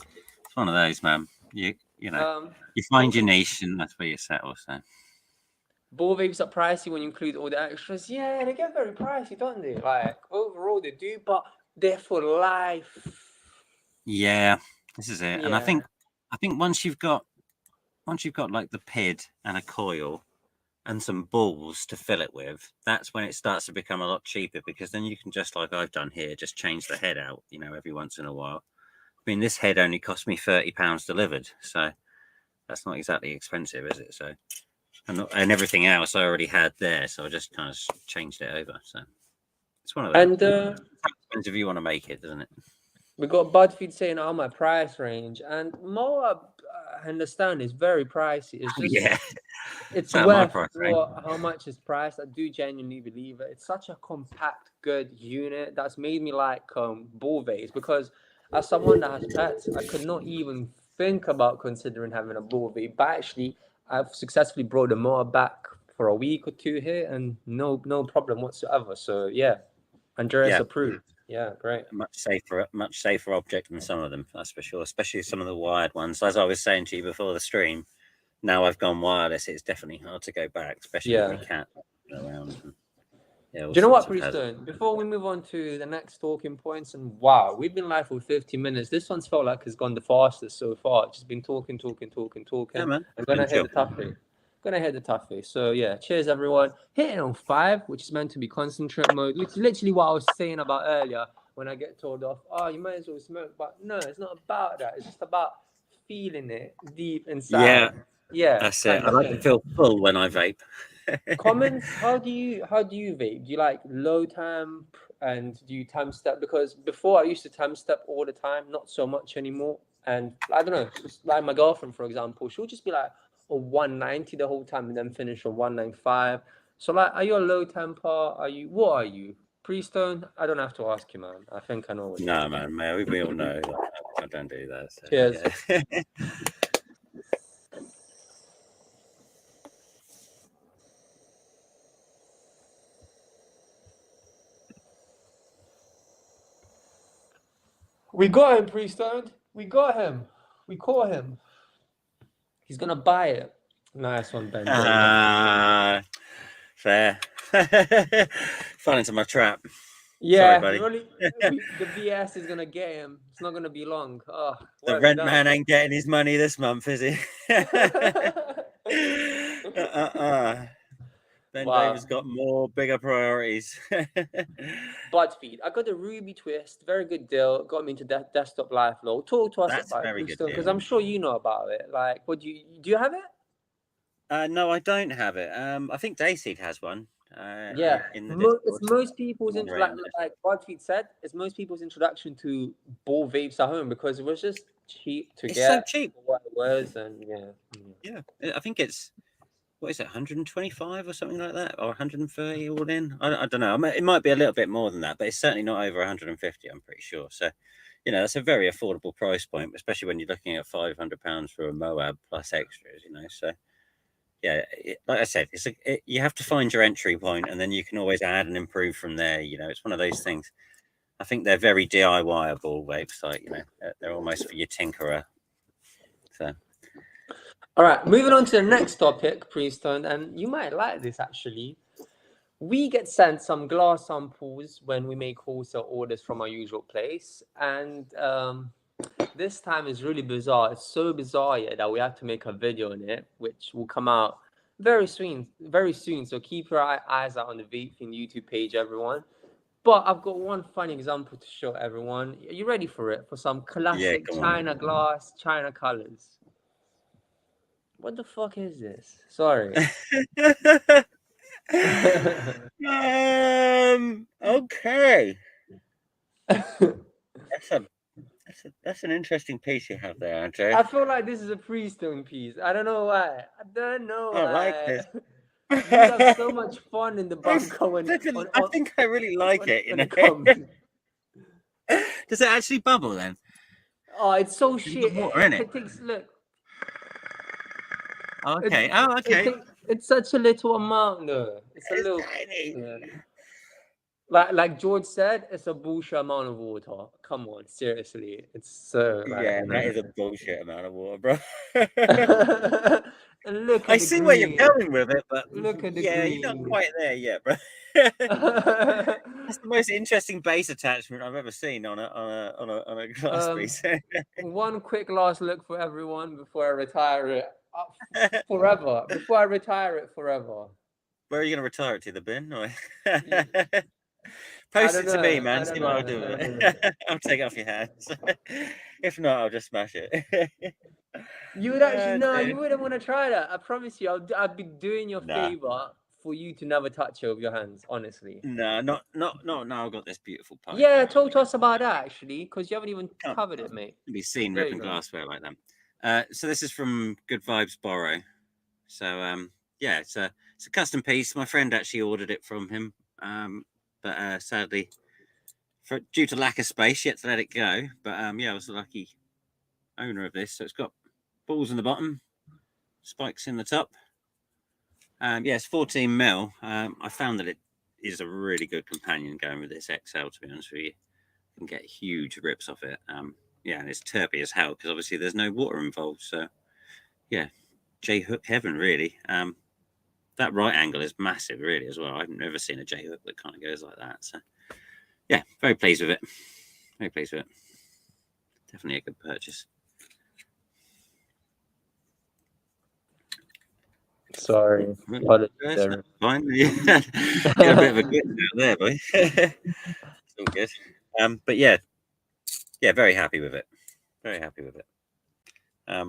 It's one of those, man. You know, you find your Talking niche and that's where you settle. So ball vapes are pricey when you include all the extras. Yeah, they get very pricey, don't they? Like overall, they do, but they're for life. yeah, this is it. And Yeah, I think once you've got like the PID and a coil and some balls to fill it with, that's when it starts to become a lot cheaper because then you can just like I've done here, just change the head out, every once in a while. I mean, this head only cost me £30 delivered, so that's not exactly expensive, is it? So and everything else I already had there, so I just kind of changed it over. So it's one of them. and Depends if you want to make it, doesn't it? we got BuzzFeed saying, "Oh, my price range," and Moab, I understand, is very pricey. It's just Yeah, it's so my worth price range. what how much it's priced. I do genuinely believe it. It's such a compact, good unit that's made me like ball vapes because as someone that has pets, I could not even think about considering having a ball vape. But actually, I've successfully brought the mower back for a week or two here, and no problem whatsoever. So yeah, Andreas Yeah, approved. Yeah, great. much safer object than some of them, that's for sure. Especially some of the wired ones. As I was saying to you before the stream, now I've gone wireless. It's definitely hard to go back, especially with Yeah. my cat around. And, yeah, all Do you know what, sorts of hazards. Priestone? Before we move on to the next talking points, and wow, we've been live for 50 minutes. This one's felt like it's gone the fastest so far. Just been talking. Yeah, man. I'm It's gonna been hit chill. the toughie. Gonna hit the toughie. So yeah, cheers everyone. Hitting on 5, which is meant to be concentrate mode, which is literally what I was saying about earlier when I get told off. Oh, you might as well smoke, but no, it's not about that. It's just about feeling it deep Yeah, inside. Yeah, that's it. kind I of like to thing. feel full when I vape. Comments, how do you vape? Do you like low temp and do you time step? Because before I used to time step all the time, not so much anymore. And I don't know, just like my girlfriend, for example, she'll just be like on 190 the whole time and then finish on 195. So like, are you a low temper? What are you? Pre-stone? I don't have to ask you, man. I think I know what you No, are. man, we all know that I don't do that. So, Cheers. yeah. We got him, Pre-stone. We got him. We caught him. He's gonna buy it. Nice one, Ben Davis. Fair. Fell into my trap. Sorry, Yeah, buddy. the VS is gonna get him. It's not gonna be long. Oh, The what have you rent done? man ain't getting his money this month, is he? Ben Davis Wow. got more bigger priorities. Butt feed. I got a Ruby twist. Very good deal. Got me into desktop life law. Talk to us That's a about it, very good Brewstone, because deal. I'm sure you know about it. Like, what do you have it? No, I don't have it. I think Dayseed has one. Yeah, In the it's Discord. most people's Moderator. like BuzzFeed said, it's most people's introduction to ball vapes at home because it was just cheap to It's so get cheap. for what it was, and yeah. Yeah, I think it's what is it, 125 or something like that, or 130 all in. I don't know. It might be a little bit more than that, but it's certainly not over 150. I'm pretty sure. So, that's a very affordable price point, especially when you're looking at £500 for a Moab plus extras. So yeah, like I said, you have to find your entry point, and then you can always add and improve from there. It's one of those things. I think they're very DIY-able vapes. Like they're almost for your tinkerer. So. All right, moving on to the next topic, Priestone, and you might like this actually. We get sent some glass samples when we make wholesale orders from our usual place, and this time is really bizarre. It's so bizarre, yeah, that we have to make a video on it, which will come out very soon. Very soon. So keep your eyes out on the Vapefiend YouTube page, everyone. But I've got one funny example to show everyone. Are you ready for it? For some Yeah, classic come on. China glass, China colors. What the fuck is this? Sorry. Okay. That's an interesting piece you have there, Andrew. I feel like this is a Freestone piece. I don't know why. I don't know why. I like this. You would have so much fun in the bunker when I think I really like it. when it comes. Does it actually bubble then? Oh, it's so shit. Water in it. It takes look. Okay. It's such a little amount though. It's a little tiny. Yeah. Like George said, it's a bullshit amount of water. Come on, seriously. It's so that is a bullshit amount of water, bro. And look at I the see green. where you're going with it, but Look at the you're not green. quite there yet, bro. That's the most interesting base attachment I've ever seen on a glass piece. One quick last look for everyone before I retire it forever. Before I retire it forever. Where are you going to retire it to? The bin? Or... Yeah. Post it to me, man. See what I'll do with it. I'll take it off your hands. If not, I'll just smash it. You would actually you wouldn't want to try that. I promise you, I'd be doing your favor for you to never touch it with your hands. Honestly. No, not now. I've got this beautiful pipe. Yeah, talk to us about that actually, because you haven't even covered it, mate. Be seen ripping glassware like that. So this is from Good Vibes Borrow. So yeah, it's a custom piece. My friend actually ordered it from him, but sadly, due to lack of space, he had to let it go. But yeah, I was the lucky owner of this. So it's got balls in the bottom, spikes in the top. Yeah, it's 14 mil. I found that it is a really good companion going with this XL. To be honest with you, you can get huge rips off it. Yeah, and it's terpy as hell because obviously there's no water involved. So yeah, J hook heaven really. That right angle is massive really as well. I've never seen a J hook that kind of goes like that. So yeah, very pleased with it. Very pleased with it. Definitely a good purchase. Sorry. Fine. Yeah. Get a bit of a glitch out there, boy. It's all good. But yeah, very happy with it. Very happy with it. I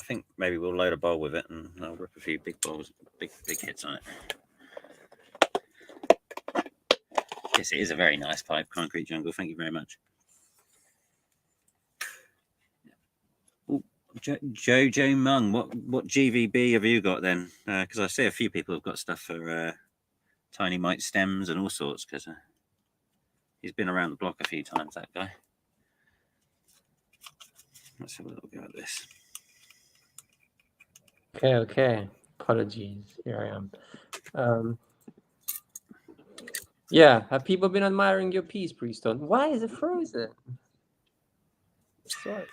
think maybe we'll load a bowl with it and I'll rip a few big bowls, big hits on it. Yes, it is a very nice pipe, Concrete Jungle. Thank you very much. Jojo Mung, what GVB have you got then? Because I see a few people have got stuff for tiny mite stems and all sorts. Because he's been around the block a few times, that guy. Let's have a little go at this. Okay. Apologies. Here I am. Yeah, have people been admiring your piece, Priestone? Why is it frozen? Sorry.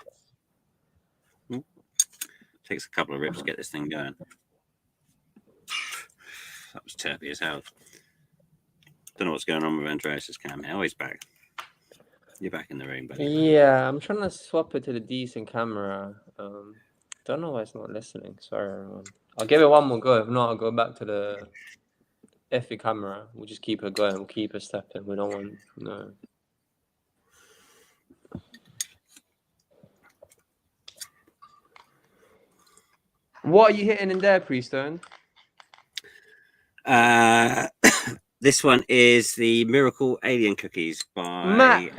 Takes a couple of rips to get this thing going. That was terpy as hell. Don't know what's going on with Andreas's cam here. Oh, he's back. You're back in the room, buddy. Yeah, I'm trying to swap it to the decent camera. Don't know why it's not listening. Sorry, everyone. I'll give it one more go. If not, I'll go back to the iffy camera. We'll just keep it going. We'll keep it stepping. We don't want no. What are you hitting in there, Priestone? This one is the Miracle Alien Cookies by Mac.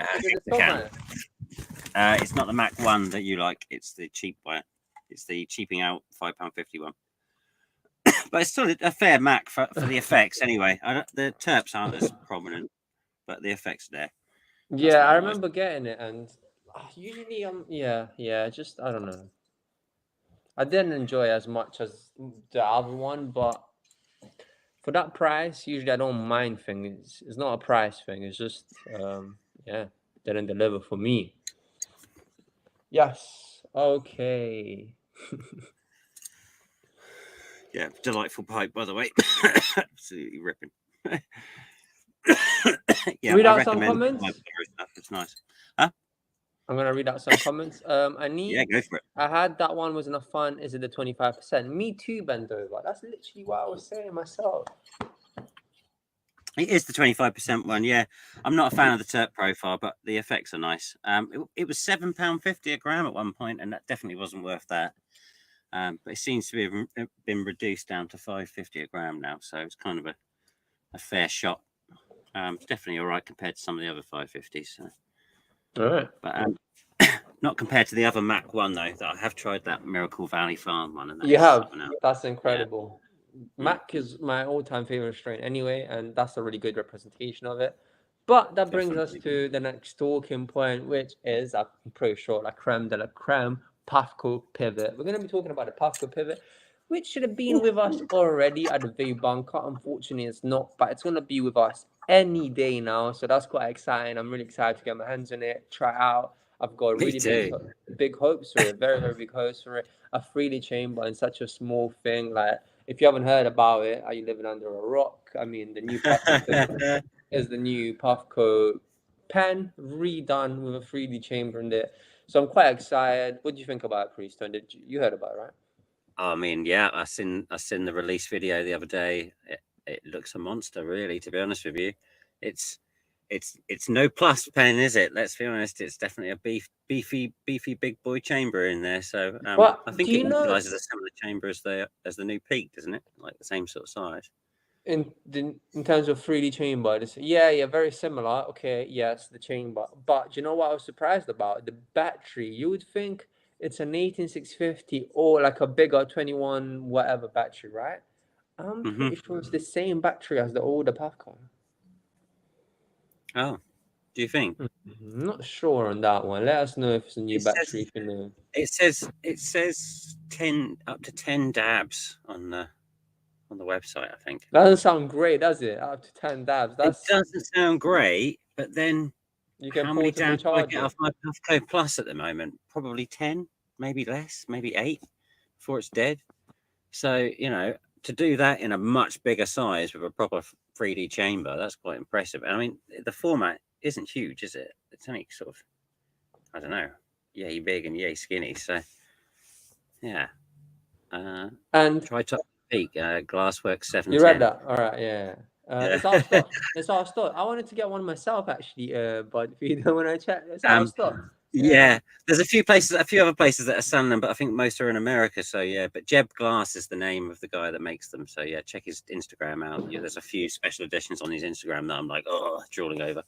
It's not the Mac one that you like. It's the cheap one. It's the cheaping out £5.50 one. But it's still a fair Mac for the effects anyway. The terps aren't as prominent, but the effects are there. Yeah, I remember getting it, and usually just I don't know. I didn't enjoy it as much as the other one, but for that price, usually I don't mind things. It's not a price thing. It's just didn't deliver for me. Yes. Okay. Yeah, delightful pipe, by the way. Absolutely ripping. Yeah, read out some comments. It's nice. Huh? I'm gonna read out some comments. Yeah, go for it. I had that one was enough fun. Is it the 25%? Me too, bend over. That's literally what I was saying myself. It is the 25% one. Yeah, I'm not a fan of the terp profile, but the effects are nice. It was £7.50 a gram at one point, and that definitely wasn't worth that. But it seems to have been reduced down to £5.50 a gram now, so it's kind of a fair shot. Definitely all right compared to some of the other 550s. So. All right. But Not compared to the other Mac one though. That I have tried that Miracle Valley Farm one, and that You is have. something else. That's incredible. Mm. Mac is my all-time favorite strain anyway, and that's a really good representation of it. But that brings us to the next talking point, which is, I'm pretty sure, la creme de la creme, Puffco pivot. We're going to be talking about the Puffco pivot, which should have been with us already at the Vape Bunker. Unfortunately, it's not, but it's going to be with us any day now. So that's quite exciting. I'm really excited to get my hands on it, try it out. I've got really big hopes for it, very, very big hopes for it. A 3D chamber in such a small thing. Like, if you haven't heard about it, are you living under a rock? I mean, the new Puffco pivot is the new Puffco pen redone with a 3D chamber in it. So I'm quite excited. What do you think about it, Priestone? Did you heard about it, right? I mean, yeah, I seen the release video the other day. It looks a monster, really. To be honest with you, it's no plus pen, is it? Let's be honest. It's definitely a beefy big boy chamber in there. So I think it utilizes a similar chamber as the new Peak, doesn't it? Like the same sort of size. In terms of 3D chamber, yeah, very similar. Okay, yes, the chamber. But do you know what I was surprised about? The battery. You would think it's an 18650 or like a bigger 21 whatever battery, right? I'm pretty sure it's the same battery as the older Puffco. Oh, do you think? I'm not sure on that one. Let us know if it's a new battery. If you know. It says 10 up to 10 dabs on the website. I think That doesn't sound great, does it? Up to 10 dabs. It doesn't sound great, but then you can how many portably dabs do I charge get it. off my Puffco Plus at the moment? Probably 10, maybe less, maybe 8 before it's dead. So, you know, to do that in a much bigger size with a proper 3D chamber, that's quite impressive. And I mean, the format isn't huge, is it? It's only sort of, I don't know, yay big and yay skinny. So, yeah. And try Top Peak, Glassworks 710. you read that? All right, yeah. It's our stock. It's our stock. I wanted to get one myself, actually, but if you don't want to check, it's our stock. Yeah, there's a few other places that are selling them, but I think most are in America. So yeah, but Jeb Glass is the name of the guy that makes them. So yeah, check his Instagram out. Yeah, there's a few special editions on his Instagram that I'm like, oh, drooling over.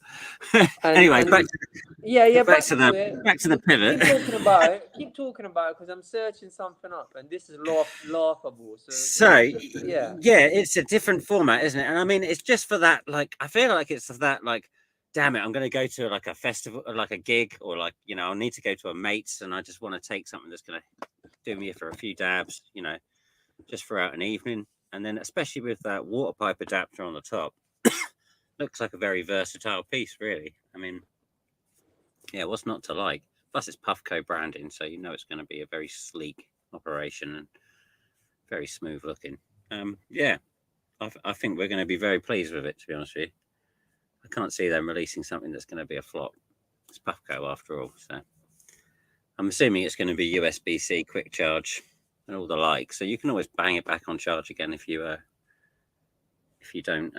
Anyway, back to the pivot. Keep talking about it because I'm searching something up, and this is laughable. So yeah, it's a different format, isn't it? And I mean, it's just for that. Like, I feel like it's for that. Like, damn it, I'm going to go to like a festival or like a gig or like, you know, I'll need to go to a mate's and I just want to take something that's going to do me for a few dabs, you know, just for out an evening. And then especially with that water pipe adapter on the top, looks like a very versatile piece, really. I mean, yeah, what's not to like? Plus it's Puffco branding, so you know it's going to be a very sleek operation and very smooth looking. Yeah, I think we're going to be very pleased with it, to be honest with you. I can't see them releasing something that's going to be a flop. It's Puffco after all, so I'm assuming it's going to be USB-C, quick charge, and all the like. So you can always bang it back on charge again if you don't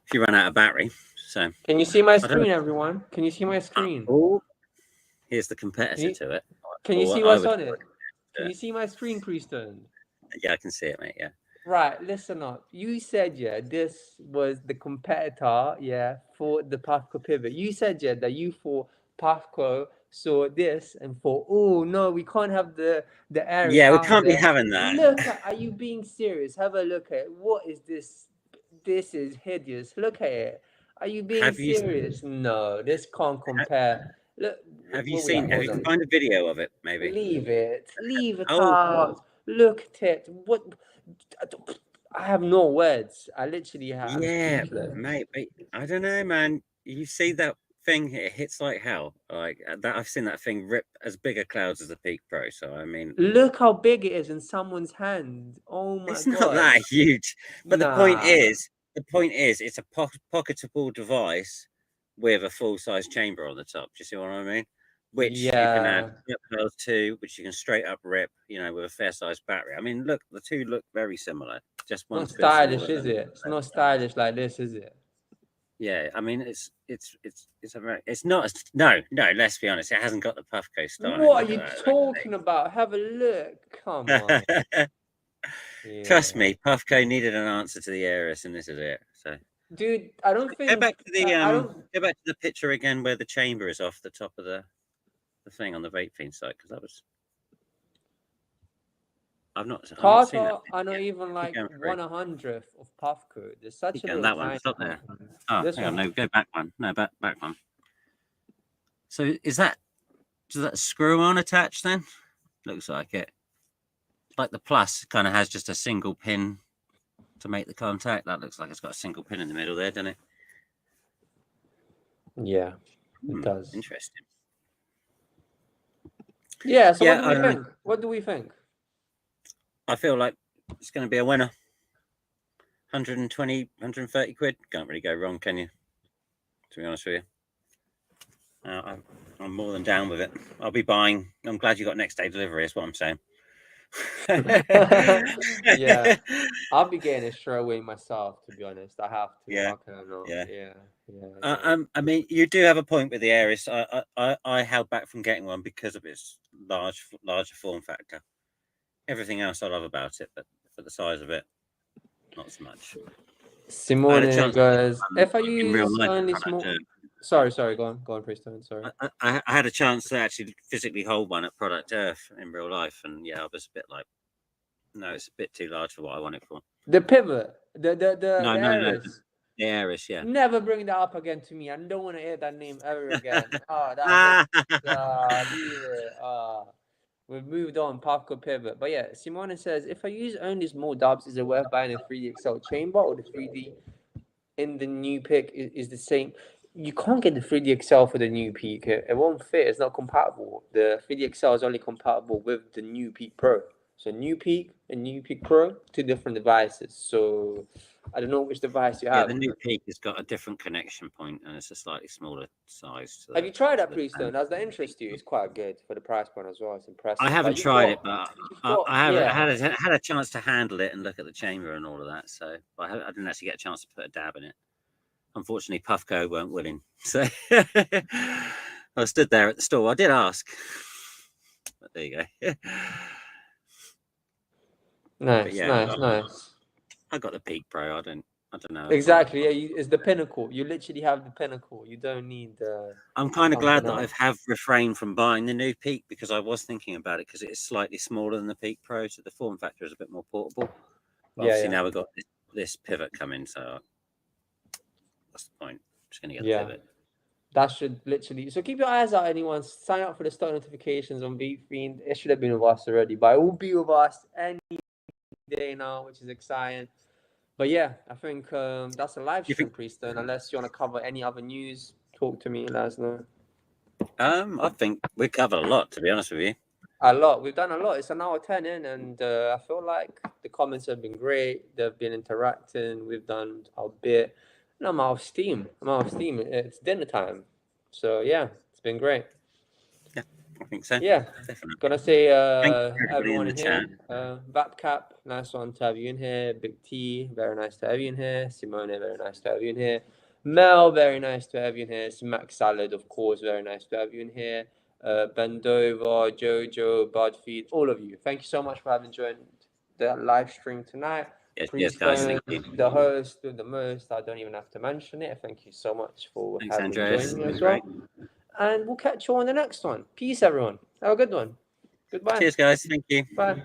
if you run out of battery. So can you see my screen, everyone? Can you see my screen? Oh, here's the competitor to it. Can you see what's on it? Can you see my screen, Priestone? Yeah, I can see it, mate. Yeah. Right, listen up. You said, yeah, this was the competitor, yeah, for the Puffco pivot. You said, yeah, that you thought Puffco saw this and thought, oh no, we can't have the area. Yeah, we can't be having that. Look at, are you being serious? Have a look at it. What is this? This is hideous. Look at it. Are you being serious? No, this can't compare. Look. Have you seen? Have you can find a video of it? Maybe. Leave it out. Look at it. What? I have no words. I literally have. Yeah, mate. I don't know, man. You see that thing? It hits like hell. Like that. I've seen that thing rip as big a clouds as the Peak Pro. So I mean, look how big it is in someone's hand. Oh my god! It's not that huge. But the point is, it's a pocketable device with a full-size chamber on the top. Do you see what I mean? Which you can add pearls to, which you can straight up rip, you know, with a fair sized battery. I mean, look, the two look very similar. Just one. Not stylish, is it? It's not stylish like this, is it? Yeah, I mean, it's not. No. Let's be honest. It hasn't got the Puffco style. What are you talking about? Have a look. Come on. Trust me, Puffco needed an answer to the Aeris, and this is it. So Dude, I don't think Go back to the I don't. go back to the picture again where the chamber is off the top of the thing on the Vapefiend site, because that was I've not seen that Tata picture are not yet. even Keep like going through. 1/100th of Puffco. There's such Keep a going little that one. tiny Stop there. one. Oh, This hang on, one. no, go back one. No, back one. So does that screw on attached then? Looks like it. Like the plus kind of has just a single pin to make the contact. That looks like it's got a single pin in the middle there, doesn't it? Yeah, it does. Interesting. Yeah, so Yeah, what do we think? What do we think? I feel like it's going to be a winner. 120, 130 quid. Can't really go wrong, can you? To be honest with you. I'm more than down with it. I'll be buying. I'm glad you got next day delivery, is what I'm saying. Yeah, I'll be getting it straight away myself, to be honest. I have to. Yeah. How can I not? Yeah. Yeah. I mean, you do have a point with the Aries. I held back from getting one because of its larger form factor. Everything else I love about it, but for the size of it, not so much. Simone goes, if I use only small. Sorry, go on, Preston. Sorry. I had a chance to actually physically hold one at Product Earth in real life, and yeah, I was a bit like, no, it's a bit too large for what I want it for. The pivot, the Aries. The Aries, yeah. Never bring that up again to me. I don't want to hear that name ever again. Leave it. We've moved on. Puffco pivot, but yeah, Simone says, if I use only small dubs, is it worth buying a 3D XL chamber, or the 3D in the new pick is the same? You can't get the 3D XL for the new peak. It won't fit. It's not compatible. The 3D XL is only compatible with the new Peak Pro. So new Peak and new Peak Pro, 2 different devices. So I don't know which device you have. Yeah, the new Peak has got a different connection point, and it's a slightly smaller size. Have you tried that, Priestone? Does that interest you? It's quite good for the price point as well. It's impressive. I haven't tried it, but I had a chance to handle it and look at the chamber and all of that. So I didn't actually get a chance to put a dab in it. Unfortunately, Puffco weren't willing. So I stood there at the store. I did ask, but there you go. Nice. I got the Peak Pro. I don't know. Exactly. Yeah, it's the pinnacle. You literally have the pinnacle. You don't need. I'm kind of glad that I have refrained from buying the new Peak, because I was thinking about it, because it is slightly smaller than the Peak Pro, so the form factor is a bit more portable. But obviously now we've got this pivot coming, so what's the point? I'm just going to get the pivot. That should literally. So keep your eyes out, anyone. Sign up for the start notifications on Vapefiend. It should have been with us already, but it will be with us any day now, which is exciting. But yeah, I think that's a live stream, Preston. Unless you want to cover any other news, talk to me. Let us know. I think we covered a lot, to be honest with you. A lot. We've done a lot. It's an hour 10 in, and I feel like the comments have been great. They've been interacting. We've done our bit. And I'm out of steam. It's dinner time. So yeah, it's been great. Yeah, I think so. Yeah, definitely. Gonna say everyone in here. Vapcap, nice one to have you in here. Big T, very nice to have you in here. Simone, very nice to have you in here. Mel, very nice to have you in here. Smack Salad, of course, very nice to have you in here. Bendova, Jojo, Budfeed, all of you. Thank you so much for having joined the live stream tonight. Yes, guys, thank you. The host, doing the most. I don't even have to mention it. Thank you so much for having joined me as well. And we'll catch you on the next one. Peace, everyone. Have a good one. Goodbye. Cheers, guys. Thank you. Bye.